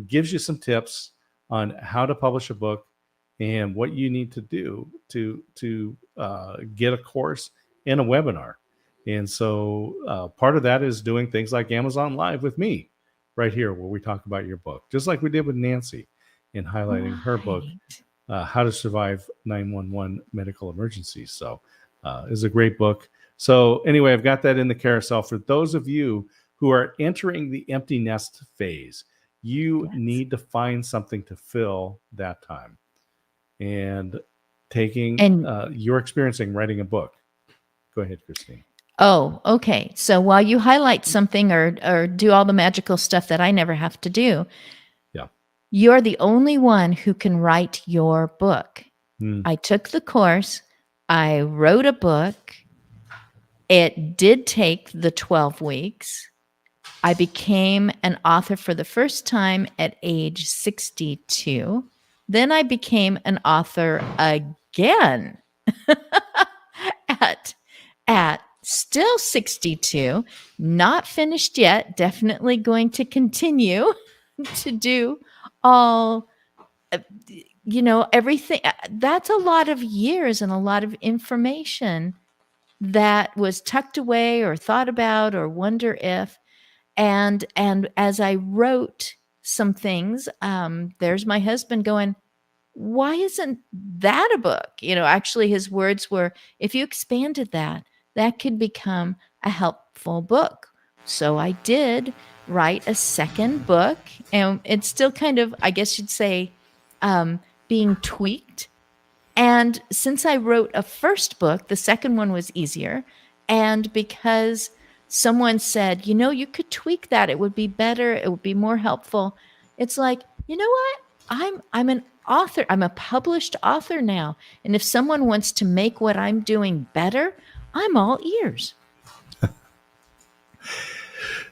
gives you some tips, on how to publish a book and what you need to do to get a course and a webinar. And so part of that is doing things like Amazon Live with me right here, where we talk about your book, just like we did with Nancy in highlighting her book, How to Survive 911 Medical Emergencies. So it's a great book. So anyway, I've got that in the carousel. For those of you who are entering the empty nest phase, you need to find something to fill that time. And taking you're experiencing writing a book. Go ahead, Christine. Oh, okay. So while you highlight something or do all the magical stuff that I never have to do, you're the only one who can write your book. I took the course. I wrote a book. It did take the 12 weeks. I became an author for the first time at age 62. Then I became an author again at still 62, not finished yet, definitely going to continue to do all, everything. That's a lot of years and a lot of information that was tucked away or thought about or wonder if. And as I wrote some things, there's my husband going, why isn't that a book? Actually his words were, if you expanded that could become a helpful book. So I did write a second book, and it's still kind of, I guess you'd say, being tweaked. And since I wrote a first book, the second one was easier. And because someone said, you could tweak that, it would be better, it would be more helpful. It's like, you know what? I'm an author. I'm a published author now. And if someone wants to make what I'm doing better, I'm all ears.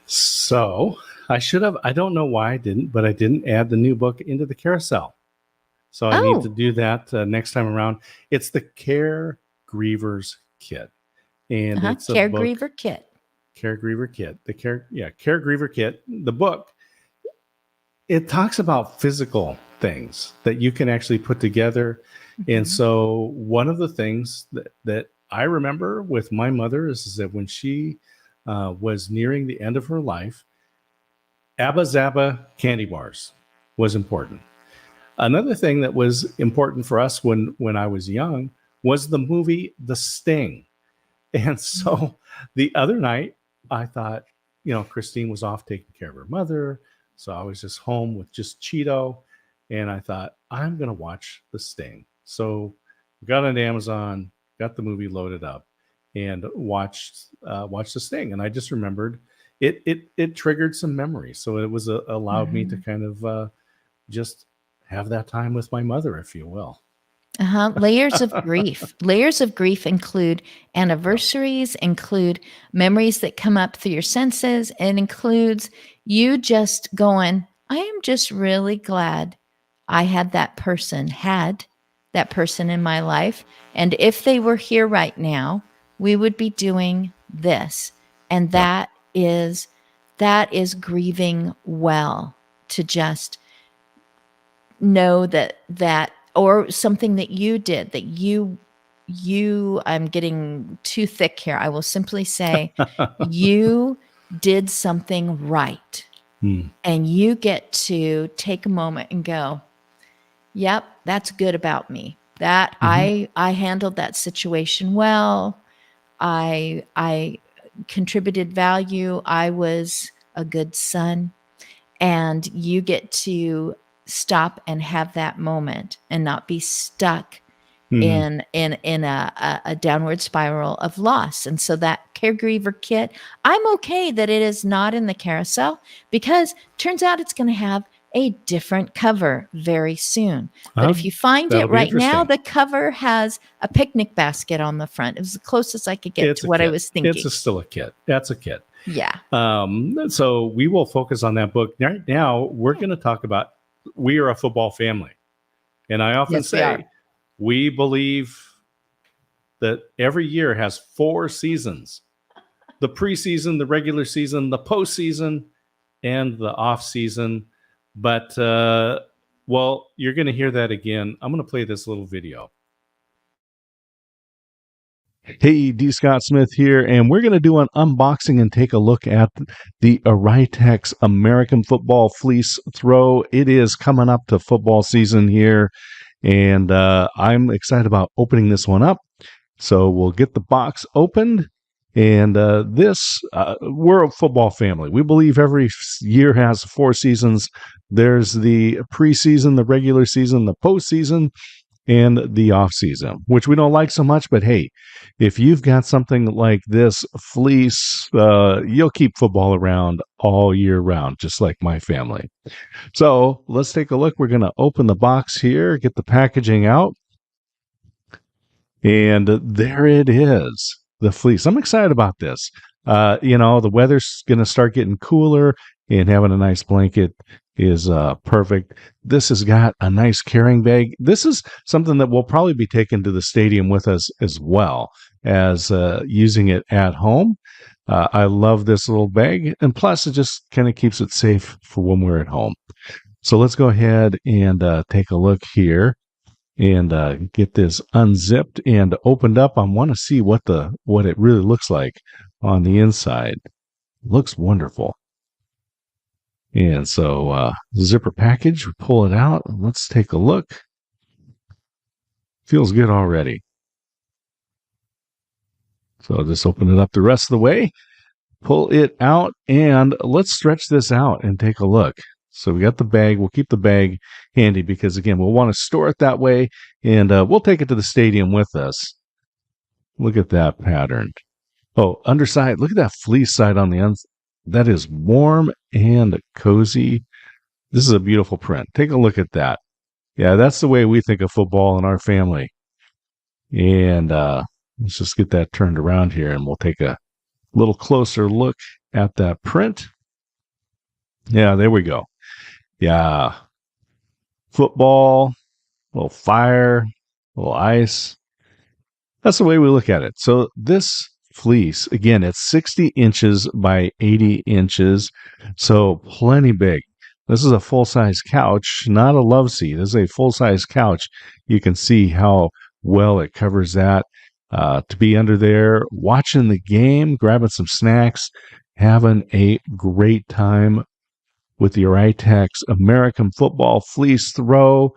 So I should have, I don't know why I didn't, but I didn't add the new book into the carousel. So I need to do that next time around. It's the Caregivers Kit. And it's a Caregiver Kit. Caregiver Kit. Caregiver Kit. The book, it talks about physical things that you can actually put together. And so one of the things that I remember with my mother is that when she was nearing the end of her life, Abba Zaba candy bars was important. Another thing that was important for us when I was young was the movie The Sting. And so the other night, I thought, Christine was off taking care of her mother. So I was just home with just Cheeto. And I thought, I'm going to watch The Sting. So we got on Amazon, got the movie loaded up, and watched The Sting. And I just remembered it triggered some memories. So it was allowed me to kind of just have that time with my mother, if you will. Layers of grief. Layers of grief include anniversaries, include memories that come up through your senses. It includes you just going, I am just really glad I had that person in my life. And if they were here right now, we would be doing this. And that is grieving well, to just know that or something that you did, that you I'm getting too thick here. I will simply say you did something right. And you get to take a moment and go, yep, that's good about me. That I handled that situation well. I contributed value. I was a good son. And you get to stop and have that moment and not be stuck in a downward spiral of loss. And so that Caregiver Kit, I'm okay that it is not in the carousel, because turns out it's going to have a different cover very soon. But if you find it right now, the cover has a picnic basket on the front. It was the closest I could get to what I was thinking. It's still a kit. That's a kit. Yeah. So we will focus on that book. Right now, we're going to talk about We Are a Football Family. And I often say, we believe that every year has 4 seasons: the preseason, the regular season, the postseason, and the off season. But Well, you're going to hear that again. I'm going to play this little video. Hey, D. Scott Smith here, and we're going to do an unboxing and take a look at the Aritex American Football Fleece Throw. It is coming up to football season here, and I'm excited about opening this one up. So we'll get the box opened, and we're a football family. We believe every year has 4 seasons. There's the preseason, the regular season, the postseason, and the off season, which we don't like so much. But hey, if you've got something like this fleece, you'll keep football around all year round, just like my family. So let's take a look. We're going to open the box here, get the packaging out, and there it is, the fleece. I'm excited about this. The weather's going to start getting cooler, and having a nice blanket is perfect. This has got a nice carrying bag. This is something that we'll probably be taking to the stadium with us as well as using it at home. I love this little bag, and plus it just kind of keeps it safe for when we're at home. So let's go ahead and take a look here and get this unzipped and opened up. I want to see what it really looks like on the inside. Looks wonderful. And so zipper package, we pull it out. Let's take a look. Feels good already. So I'll just open it up the rest of the way, pull it out, and let's stretch this out and take a look. So we got the bag. We'll keep the bag handy because, again, we'll want to store it that way, and we'll take it to the stadium with us. Look at that pattern. Oh, underside. Look at that fleece side on the inside. That is warm and cozy. This is a beautiful print. Take a look at that. Yeah, that's the way we think of football in our family. And let's just get that turned around here, and we'll take a little closer look at that print. Yeah, there we go. Yeah. Football, a little fire, a little ice. That's the way we look at it. So this fleece, again, it's 60 inches by 80 inches, so plenty big. This is a full-size couch, not a love seat. This is a full-size couch. You can see how well it covers that. To be under there, watching the game, grabbing some snacks, having a great time with the Aritex American Football Fleece Throw.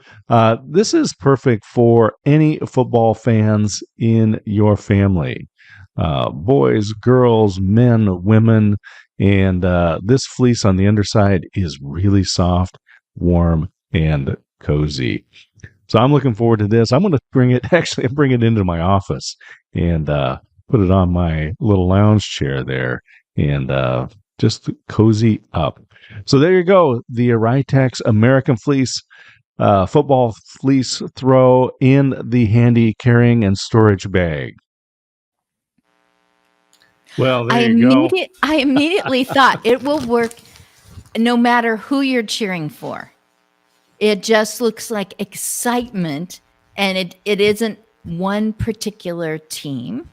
This is perfect for any football fans in your family. Boys, girls, men, women, and this fleece on the underside is really soft, warm, and cozy. So I'm looking forward to this. I'm going to bring it into my office and put it on my little lounge chair there and just cozy up. So there you go, the Aritex American Fleece Football Fleece Throw in the handy carrying and storage bag. Well, there you go. I immediately thought it will work no matter who you're cheering for. It just looks like excitement, and it isn't one particular team.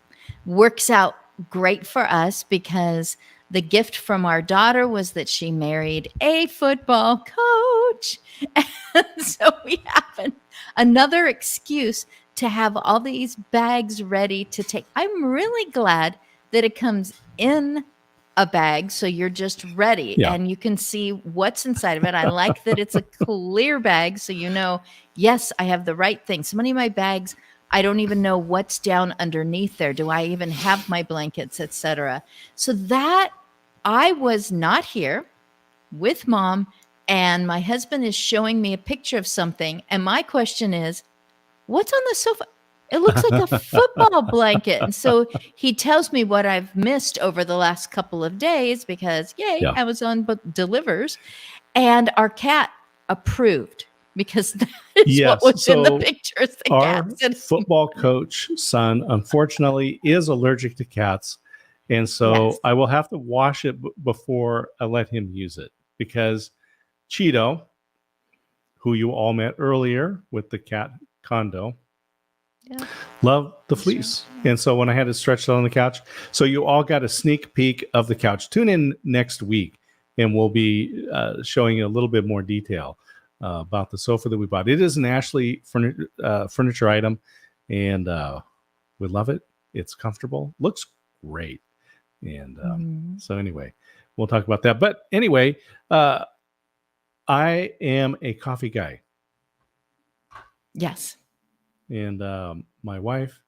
Works out great for us because the gift from our daughter was that she married a football coach. And so we have another excuse to have all these bags ready to take. I'm really glad that it comes in a bag, so you're just ready and you can see what's inside of it. I like that it's a clear bag, so you know, yes, I have the right thing. So many of my bags, I don't even know what's down underneath there. Do I even have my blankets, etc.? So that I was not here with Mom, and my husband is showing me a picture of something, and my question is, what's on the sofa? It looks like a football blanket. And so he tells me what I've missed over the last couple of days because, Amazon delivers. And our cat approved because that is what was in the pictures. Our football coach son, unfortunately, is allergic to cats. And so I will have to wash it before I let him use it because Cheeto, who you all met earlier with the cat condo, love the fleece. Right. And so when I had it stretched out on the couch, so you all got a sneak peek of the couch. Tune in next week and we'll be showing you a little bit more detail. about the sofa that we bought. It is an Ashley furniture item, and we love it. It's comfortable, looks great, and so anyway, we'll talk about that. But anyway, I am a coffee guy, Yes. and my wife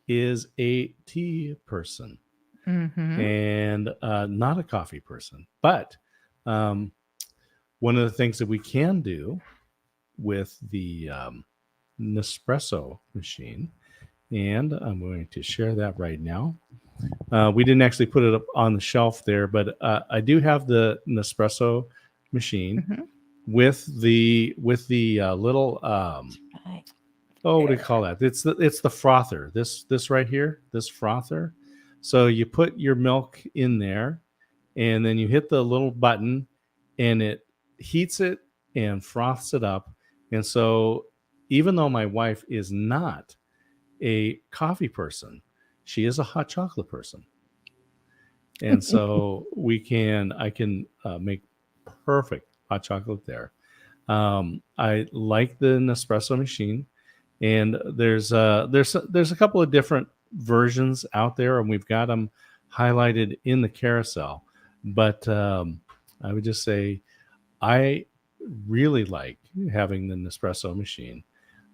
is a tea person Mm-hmm. and not a coffee person. But one of the things that we can do with the Nespresso machine, and I'm going to share that right now. We didn't actually put it up on the shelf there, but I do have the Nespresso machine Mhm. with the little Right. what do you call that? It's the frother. This right here, this frother. So you put your milk in there, and then you hit the little button, and it heats it and froths it up. And so, even though my wife is not a coffee person, she is a hot chocolate person, and so I can make perfect hot chocolate there. I like the Nespresso machine, and there's a couple of different versions out there, and we've got them highlighted in the carousel. But I would just say I really like having the Nespresso machine.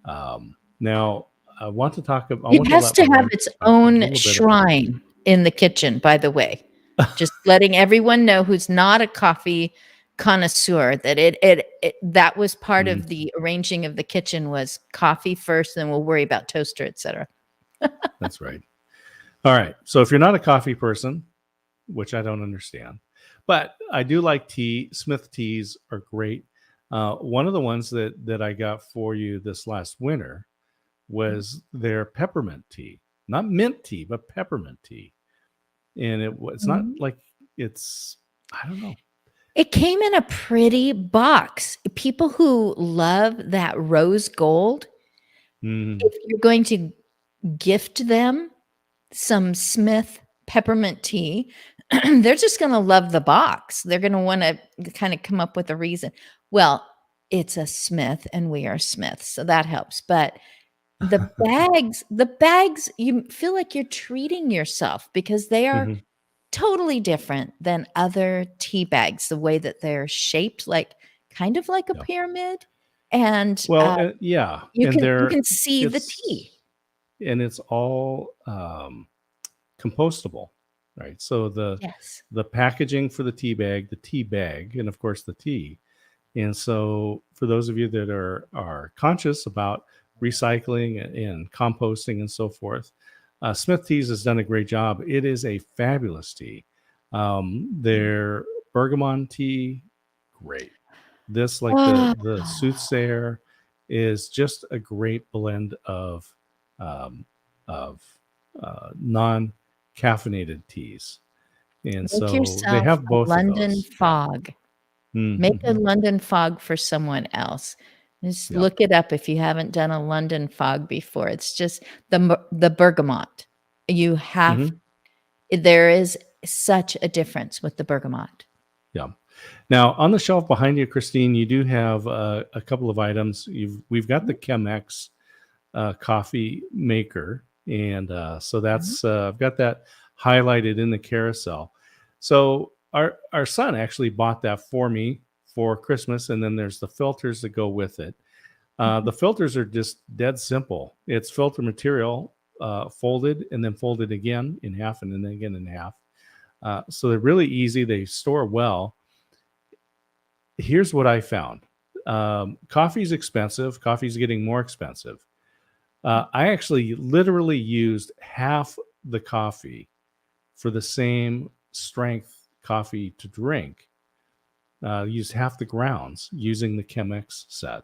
Now I want to talk about. It has to have its own shrine in the kitchen, by the way. Just letting everyone know who's not a coffee connoisseur that it that was part of the arranging of the kitchen was coffee first, then we'll worry about toaster, etc. That's right. All right. So if you're not a coffee person, which I don't understand, but I do like tea. Smith teas are great. One of the ones that I got for you this last winter was their peppermint tea, not mint tea, but peppermint tea. And it's not like it's, I don't know. It came in a pretty box. People who love that rose gold, if you're going to gift them some Smith peppermint tea, they're just going to love the box. They're going to want to kind of come up with a reason. Well, it's a Smith and we are Smiths, so that helps. But the bags, you feel like you're treating yourself because they are totally different than other tea bags, the way that they're shaped, like kind of like a pyramid. And you can see the tea. And it's all compostable, right? So the packaging for the tea bag, and of course the tea. And so for those of you that are conscious about recycling and composting and so forth, Smith Teas has done a great job. It is a fabulous tea. Their bergamot tea, great. This, like the Soothsayer, is just a great blend of non-caffeinated teas. And Make so they have both London of those. Fog. Make a London Fog for someone else. Just look it up if you haven't done a London Fog before. It's just the bergamot. You have there is such a difference with the bergamot. Yeah. Now on the shelf behind you, Christine, you do have a couple of items. We've got the Chemex coffee maker, and so that's I've got that highlighted in the carousel. So our son actually bought that for me for Christmas, and then there's the filters that go with it. The filters are just dead simple. It's filter material folded and then folded again in half and then again in half. So they're really easy. They store well. Here's what I found. Coffee's expensive. Coffee's getting more expensive. I actually literally used half the coffee for the same strength coffee to drink. Used half the grounds using the Chemex set.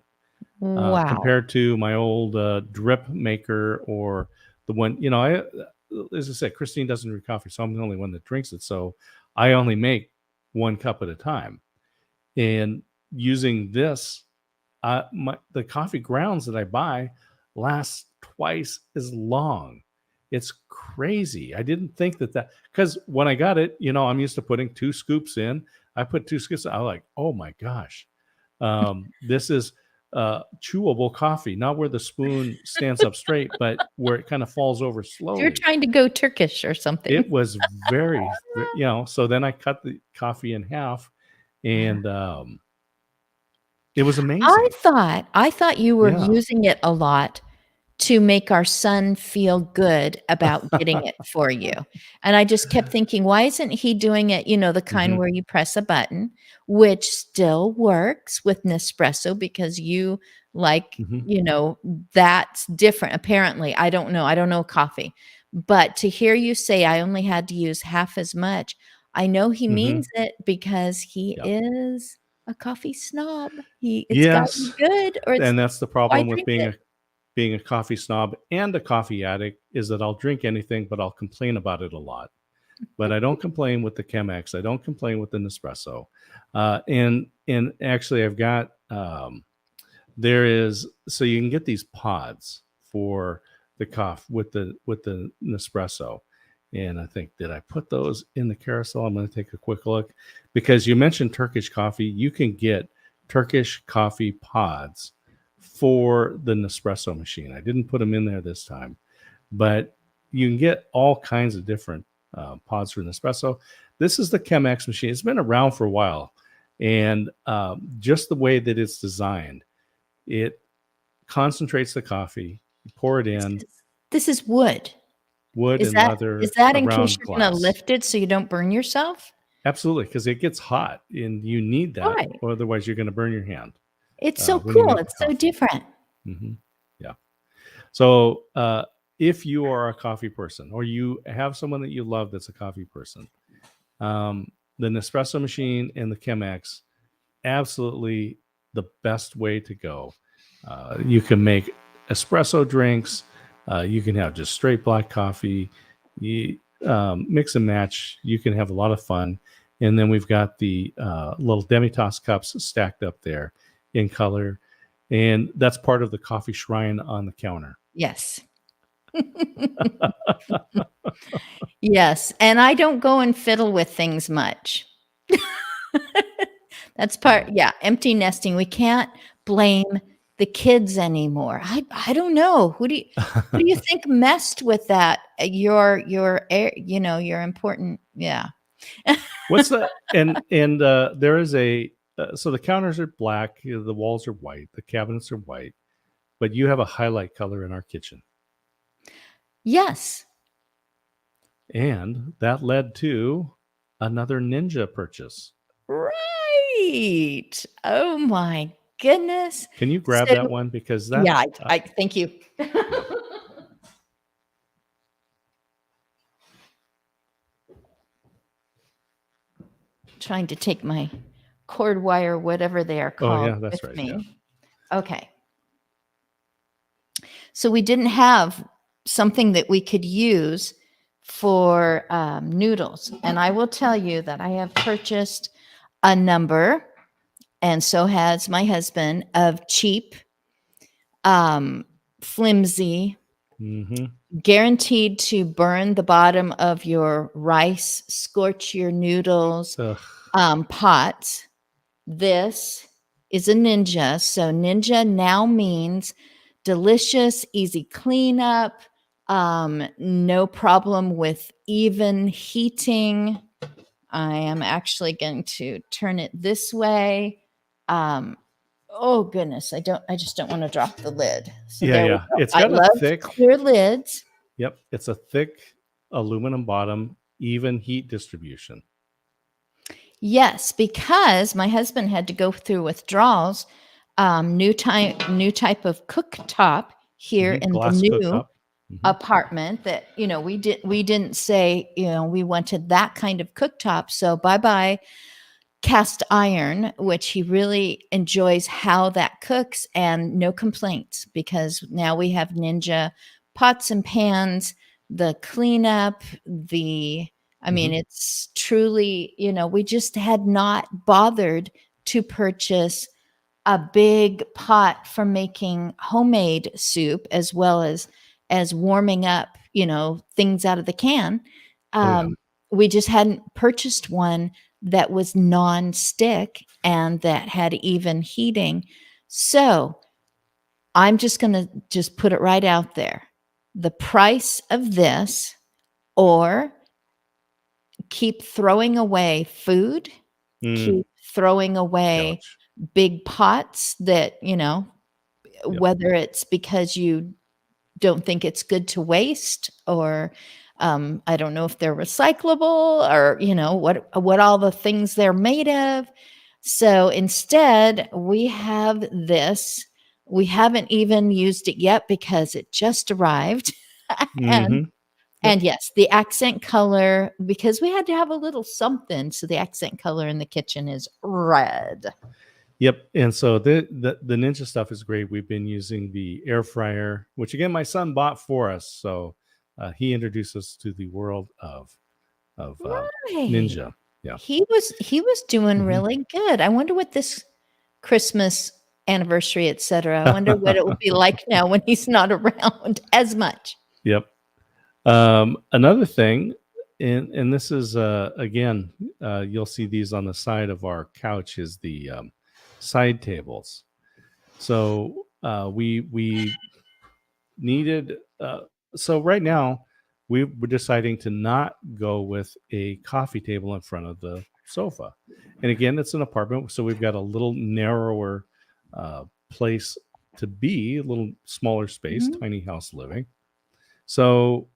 Wow. Compared to my old drip maker, or the one, as I said, Christine doesn't drink coffee, so I'm the only one that drinks it. So I only make one cup at a time. And using this, the coffee grounds that I buy last twice as long. It's crazy. I didn't think that because when I got it, I'm used to putting 2 scoops in. I put 2 scoops. I was like, oh my gosh, This is chewable coffee, not where the spoon stands up straight, but where it kind of falls over You're slowly. trying to go Turkish or something. It was very, so then I cut the coffee in half, and it was amazing. I thought you were Yeah. using it a lot to make our son feel good about getting it for you. And I just kept thinking, why isn't he doing it, the kind Mhm. where you press a button, which still works with Nespresso because you like, Mhm. that's different. Apparently, I don't know. I don't know coffee. But to hear you say I only had to use half as much, I know he means Mhm. it because he Yep. is a coffee snob. It's got to be Yes, good or it's and that's the why problem with drink it? being a coffee snob and a coffee addict, is that I'll drink anything, but I'll complain about it a lot. But I don't complain with the Chemex. I don't complain with the Nespresso. And actually, I've got there is, so you can get these pods for the coffee with the Nespresso. And I think, did I put those in the carousel? I'm going to take a quick look, because you mentioned Turkish coffee. You can get Turkish coffee pods for the Nespresso machine. I didn't put them in there this time, but you can get all kinds of different pods for Nespresso. This is the Chemex machine. It's been around for a while, and just the way that it's designed, it concentrates the coffee, you pour it in, This is wood. wood Is and that is leather that in case around you're gonna glass. lift it so you don't burn yourself? Absolutely, because it gets hot, and you need that, Right. or otherwise you're going to burn your hand It's so when you cool. make the It's so coffee. different. Hmm. Yeah. So if you are a coffee person, or you have someone that you love that's a coffee person, the Nespresso machine and the Chemex, absolutely the best way to go. You can make espresso drinks. You can have just straight black coffee. You mix and match. You can have a lot of fun. And then we've got the little Demitas cups stacked up there in color. And that's part of the coffee shrine on the counter. Yes. Yes, and I don't go and fiddle with things much. That's part empty nesting. We can't blame the kids anymore. I don't know. Who do you think messed with that? Your your important What's the and there is a so the counters are black, the walls are white, the cabinets are white, but you have a highlight color in our kitchen. Yes. And that led to another Ninja purchase. Right. Oh my goodness. Can you grab So that one? Because that, yeah, I thank you. Trying to take my cord wire, whatever they are oh called, yeah, that's with right. me. Yeah. Okay. So we didn't have something that we could use for noodles. And I will tell you that I have purchased a number, and so has my husband, of cheap, flimsy, Mm-hmm. guaranteed to burn the bottom of your rice, scorch your noodles, pots. This is a Ninja. So Ninja now means delicious, easy cleanup, no problem with even heating. I am actually going to turn it this way. Oh goodness, I just don't want to drop the lid. So there we Yeah. go. It's I got a love thick, clear lids. yep, it's a thick aluminum bottom, even heat distribution. Yes, because my husband had to go through withdrawals. New type of cooktop here in Glass the new cooktop. apartment that we didn't say we wanted that kind of cooktop. So bye cast iron, which he really enjoys how that cooks, and no complaints because now we have Ninja pots and pans, the cleanup, I mean, it's truly, we just had not bothered to purchase a big pot for making homemade soup as well as warming up, things out of the can. We just hadn't purchased one that was non-stick and that had even heating. So I'm just going to just put it right out there. The price of this, or keep throwing away food, keep throwing away Ouch. big pots that, Yep. whether it's because you don't think it's good to waste, or I don't know if they're recyclable, or what all the things they're made of. So instead, we have this. We haven't even used it yet because it just arrived. and Mhm. and yes, the accent color, because we had to have a little something. So the accent color in the kitchen is red. Yep. And so the Ninja stuff is great. We've been using the air fryer, which again my son bought for us. So he introduced us to the world of Right. Ninja. Yeah. He was doing Mhm. really good. I wonder what this Christmas anniversary, etc. I wonder what it will be like now when he's not around as much. Yep. Another thing, and this is again, you'll see these on the side of our couch, is the side tables. So we needed. So right now we're deciding to not go with a coffee table in front of the sofa. And again, it's an apartment, so we've got a little narrower place to be, a little smaller space, Mhm. tiny house living. So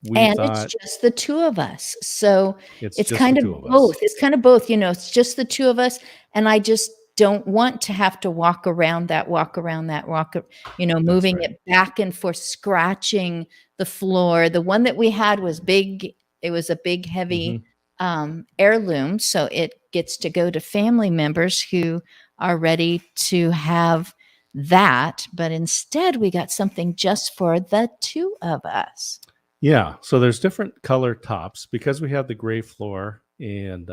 we And it's thought just the two of us. So it's it's just the kind of two of both. us. It's kind of both, it's just the two of us. And I just don't want to have to walk around that, That's moving right. it back and forth, scratching the floor. The one that we had was big. It was a big, heavy Hmm. heirloom. So it gets to go to family members who are ready to have that. But instead, we got something just for the two of us. Yeah. So there's different color tops because we have the gray floor, and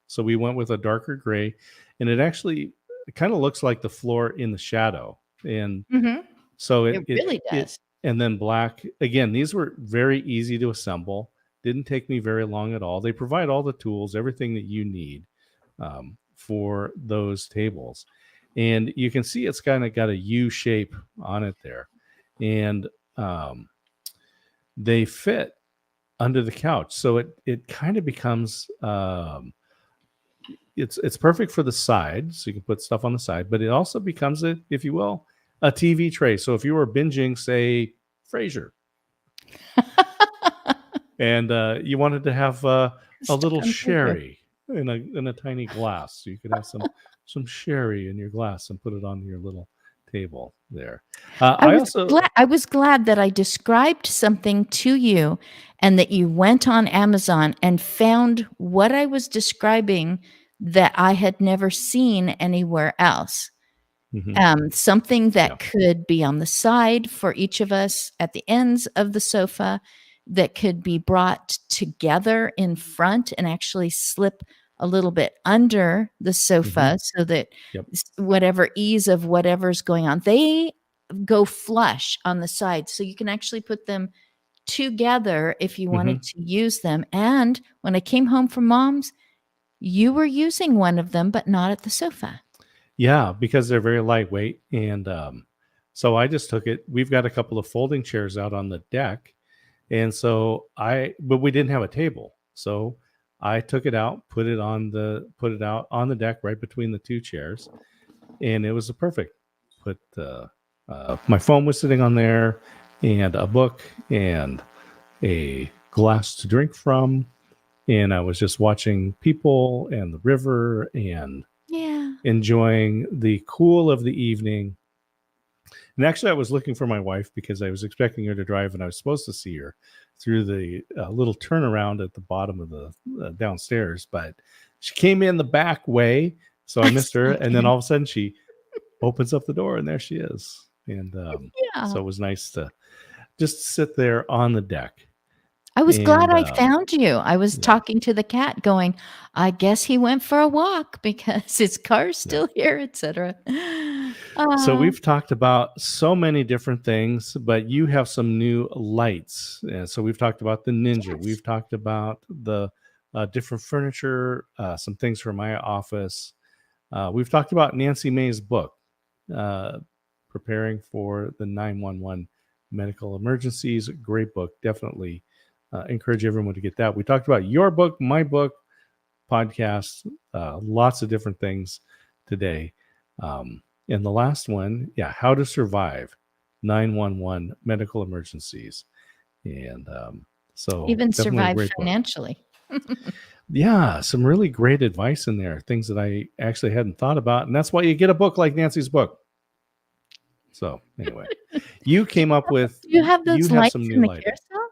so we went with a darker gray, and it actually kind of looks like the floor in the shadow, and Mhm. so It really it does. and then black. Again, these were very easy to assemble. Didn't take me very long at all. They provide all the tools, everything that you need for those tables, and you can see it's kind of got a U shape on it there, and um, they fit under the couch. So it kind of becomes it's perfect for the side, so you can put stuff on the side, but it also becomes a, if you will, a TV tray. So if you were binging, say, Frasier, and you wanted to have a Stuck little on Frasier. sherry in a tiny glass, so you could have some sherry in your glass and put it on your little table there. I I was also glad that I described something to you and that you went on Amazon and found what I was describing that I had never seen anywhere else. Mhm, Something yeah. that could be on the side for each of us at the ends of the sofa, that could be brought together in front and actually slip a little bit under the Mhm, sofa so that yep. whatever ease of whatever's going on, they go flush on the side. So you can actually put them together if you wanted Mhm. to use them. And when I came home from mom's, you were using one of them, but not at the sofa. Yeah, because they're very lightweight, and so I just took it. We've got a couple of folding chairs out on the deck, and so but we didn't have a table, so I took it out, put it out on the deck right between the two chairs, and it was a perfect. Put my phone was sitting on there, and a book, and a glass to drink from, and I was just watching people and the river and Yeah. enjoying the cool of the evening. And actually, I was looking for my wife because I was expecting her to drive, and I was supposed to see her through the little turnaround at the bottom of the downstairs, but she came in the back way, so I I missed her. snuck And then in. all of a sudden, she opens up the door, and there she is. And Yeah. so it was nice to just sit there on the deck. I was glad And I found you. I was yeah, talking to the cat going, "I guess he went for a walk because his car's yeah. still here," etcetera. So Uh, we've talked about so many different things, but you have some new lights. And so we've talked about the Ninja. yes. We've talked about the different furniture, some things for my office. We've talked about Nancy May's book, Preparing for the 911 Medical Emergencies. Great book. Definitely encourage everyone to get that. We talked about your book, my book, podcasts, lots of different things today. And the last one, how to survive 911 medical emergencies. And so Even definitely a survive great book. financially. Yeah, some really great advice in there, things that I actually hadn't thought about. And that's why you get a book like Nancy's book. So anyway, you came up with, Do you have those lights some in new the lighting. carousel?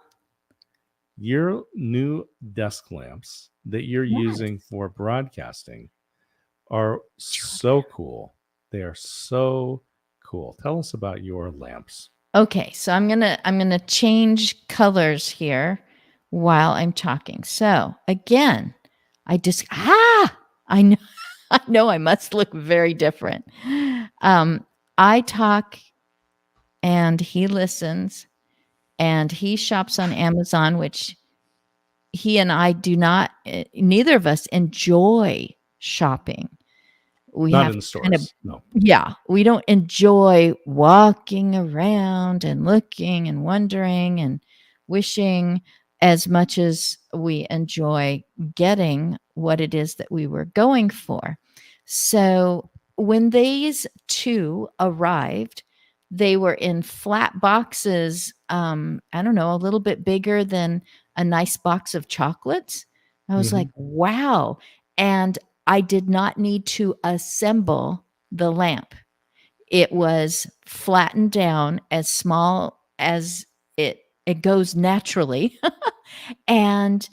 Your new desk lamps that you're Yes. using for broadcasting are so cool. They are so cool. Tell us about your lamps. Okay, so I'm gonna change colors here while I'm talking. So again, I know I know I must look very different. I talk and he listens and he shops on Amazon, which he and I do not, neither of us enjoy shopping. We Not have in the to stores. kind of, No. yeah, we don't enjoy walking around and looking and wondering and wishing as much as we enjoy getting what it is that we were going for. So when these two arrived, they were in flat boxes, I don't know, a little bit bigger than a nice box of chocolates. I was like, wow. And I did not need to assemble the lamp. It was flattened down as small as it goes naturally. And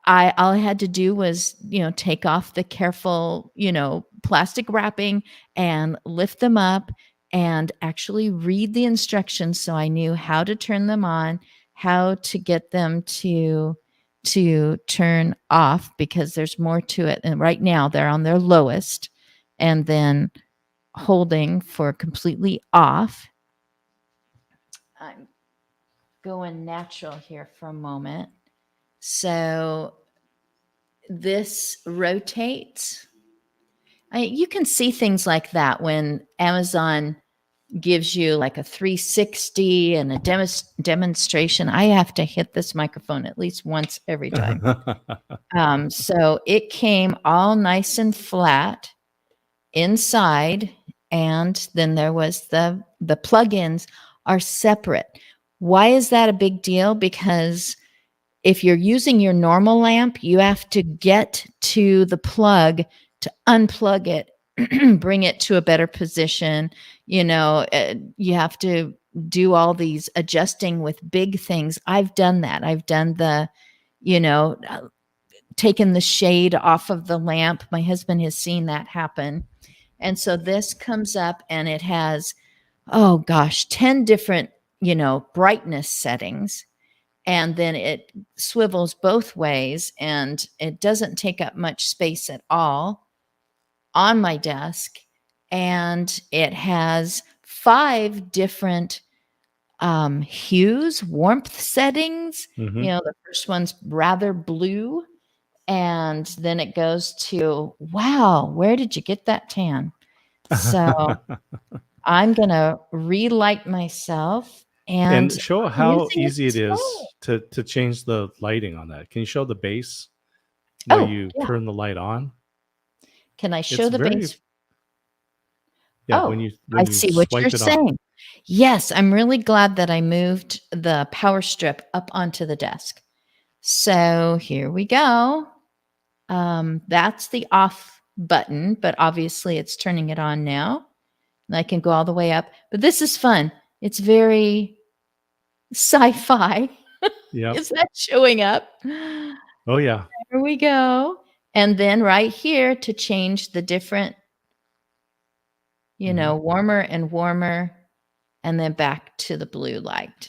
all I had to do was, take off the careful, plastic wrapping and lift them up and actually read the instructions so I knew how to turn them on, how to get them to turn off, because there's more to it. And right now they're on their lowest and then holding for completely off. I'm going natural here for a moment. So this rotates. You can see things like that when Amazon gives you like a 360 and a demonstration. I have to hit this microphone at least once every time. So it came all nice and flat inside, and then there was the plugins are separate. Why is that a big deal? Because if you're using your normal lamp, you have to get to the plug to unplug it, bring it to a better position. You have to do all these adjusting with big things. I've done that. I've done the, taken the shade off of the lamp. My husband has seen that happen. And so this comes up and it has, 10 different, brightness settings. And then it swivels both ways and it doesn't take up much space at all on my desk. And it has 5 different hues, warmth settings. The first one's rather blue. And then it goes to, wow, where did you get that tan? So I'm going to relight myself. And show how using easy it is slow. to change the lighting on that. Can you show the base where you Yeah. turn the light on? Can I show It's the very- base? Yeah, when you I see what swipe you're it saying. on. Yes, I'm really glad that I moved the power strip up onto the desk. So here we go. That's the off button, but obviously it's turning it on now. And I can go all the way up. But this is fun. It's very sci-fi. Yeah. Is that showing up? Oh yeah. There we go. And then right here to change the different, warmer and warmer, and then back to the blue light.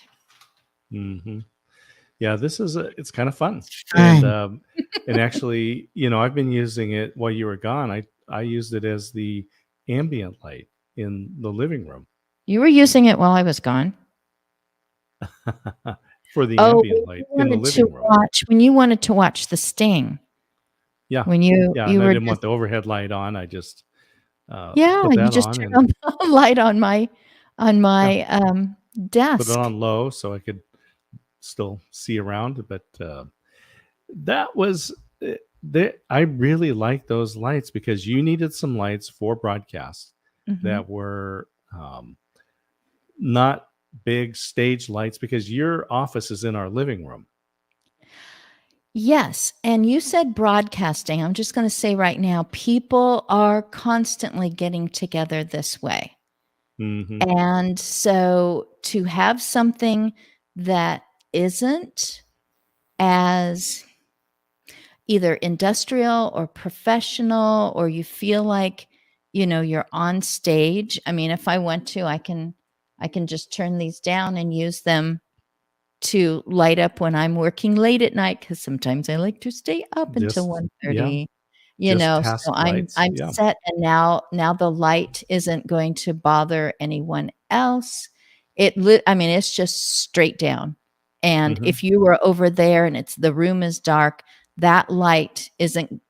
Yeah, it's kind of fun. Fun. And actually, I've been using it while you were gone. I used it as the ambient light in the living room. You were using it while I was gone. for the Oh, ambient light in the living room. when you wanted to watch The Sting, Yeah, when you yeah, and I were didn't want just the overhead light on. I just yeah, put you that just on turned and on the light on yeah, my, put it desk. on low so I could still see around. But that was I really like those lights because you needed some lights for broadcasts Mhm. that were not big stage lights because your office is in our living room. Yes, and you said broadcasting. I'm just gonna say right now, people are constantly getting together this way. Hmm. And so to have something that isn't as either industrial or professional, or you feel like, you're on stage. I mean, if I want to, I can just turn these down and use them to light up when I'm working late at night, because sometimes I like to stay up until Just, one yeah, thirty. just So task I'm lights. I'm Yeah. set, and now the light isn't going to bother anyone else. I mean, it's just straight down. And Hmm. if you were over there and the room is dark, that light isn't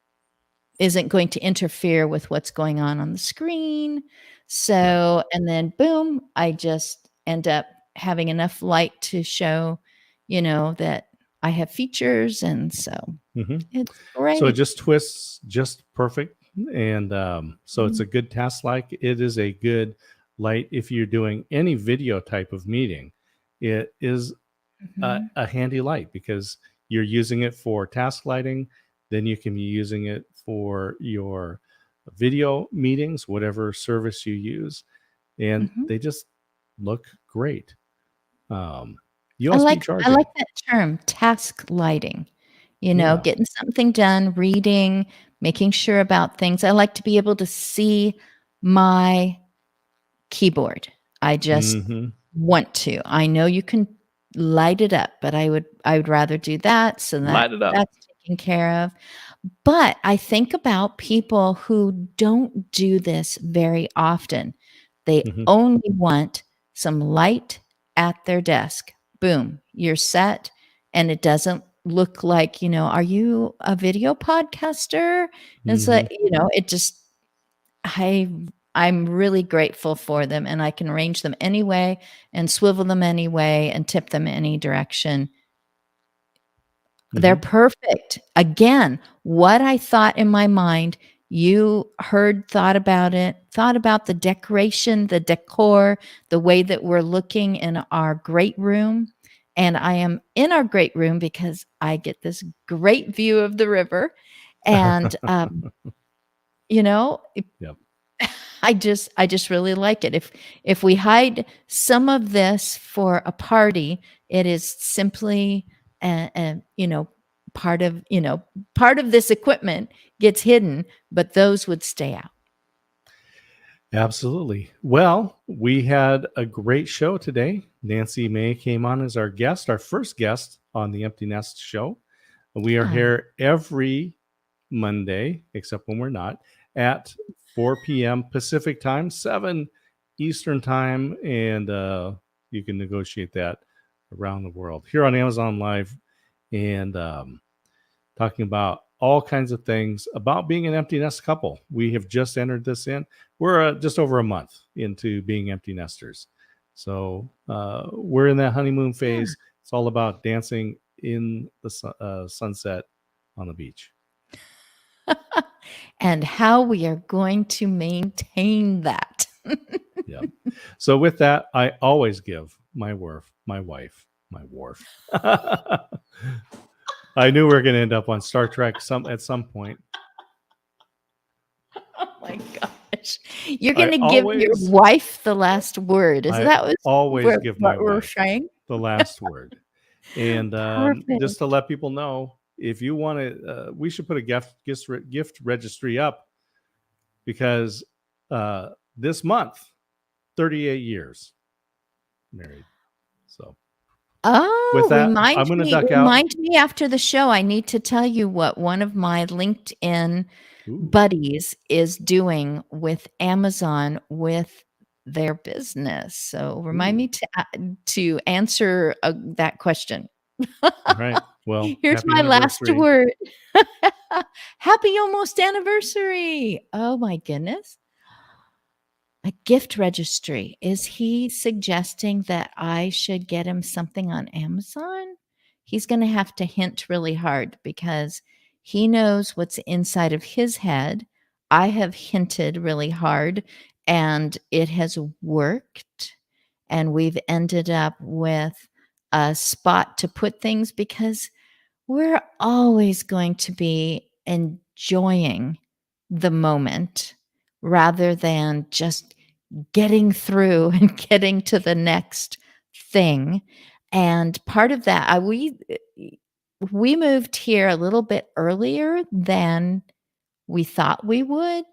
going to interfere with what's going on the screen. Yeah. So, and then boom, I just end up having enough light to show, that I have features. And so Hmm. it's So it great. just twists just perfect. And so it's Mhm. a good task light. It is a good light if you're doing any video type of meeting. It is Mhm. a handy light because you're using it for task lighting. Then you can be using it for your video meetings, whatever service you use. And Mhm. they just look great. Um, I USB like I like charging. that term, task lighting. Yeah. Getting something done, reading, making sure about things. I like to be able to see my keyboard. I just Hmm. want to. I know you can light it up, but I would rather do that so that Light it up. that's taken care of. But I think about people who don't do this very often. They Hmm. only want some light at their desk. Boom, you're set, and it doesn't look like, are you a video podcaster? And it's Hmm. like, it just I I'm really grateful for them, and I can arrange them anyway and swivel them anyway and tip them any direction. They're Hmm. perfect. Again, what I thought in my mind, you heard, thought about the decoration, the decor, the way that we're looking in our great room. And I am in our great room because I get this great view of the river. And, you know, Yep. I just really like it. If we hide some of this for a party, it is simply a part of this equipment gets hidden, but those would stay out. Absolutely. Well, we had a great show today. Nancy May came on as our guest, our first guest on the Empty Nest show. We are Yeah. here every Monday, except when we're not, at 4 p.m. Pacific time, 7 Eastern time, and you can negotiate that around the world here on Amazon Live, and talking about all kinds of things about being an empty nest couple. We have just entered this in. We're just over a month into being empty nesters. So we're in that honeymoon phase. It's all about dancing in the sunset on the beach. And how we are going to maintain that. Yeah. So with that, I always give my wife, my wharf. I knew we were going to end up on Star Trek at some point. Oh my gosh. You're I going to give your always wife the last word. Is I that always give my what we're wife saying? the last word. And just to Perfect. let people know, if you want to, we should put a gift registry up because this month, 38 years married. So with Oh, that, I'm going to duck out. remind me after the show. I need to tell you what one of my LinkedIn Ooh, buddies is doing with Amazon with their business. So remind ooh. me to answer that question. Right. Well, Here's happy my last anniversary. word. Happy almost anniversary. Oh my goodness. A gift registry. Is he suggesting that I should get him something on Amazon? He's going to have to hint really hard because he knows what's inside of his head. I have hinted really hard and it has worked. And we've ended up with a spot to put things because we're always going to be enjoying the moment rather than just getting through and getting to the next thing. And part of that, we moved here a little bit earlier than we thought we would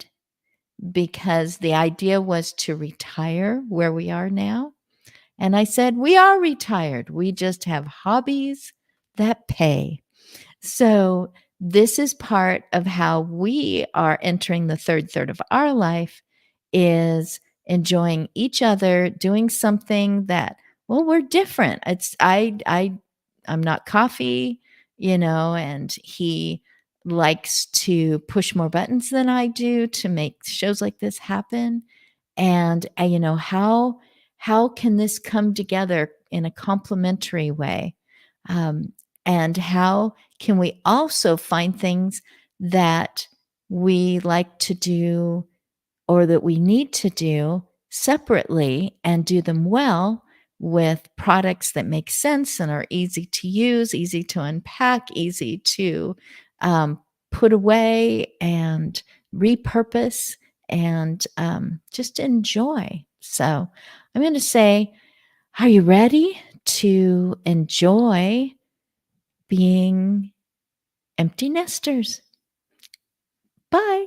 because the idea was to retire where we are now. And I said, we are retired. We just have hobbies that pay. So this is part of how we are entering the third of our life is enjoying each other, doing something that, well, we're different. I'm not coffee, and he likes to push more buttons than I do to make shows like this happen. And how can this come together in a complementary way? And how can we also find things that we like to do or that we need to do separately and do them well with products that make sense and are easy to use, easy to unpack, easy to put away and repurpose and just enjoy. So I'm going to say, are you ready to enjoy being empty nesters? Bye.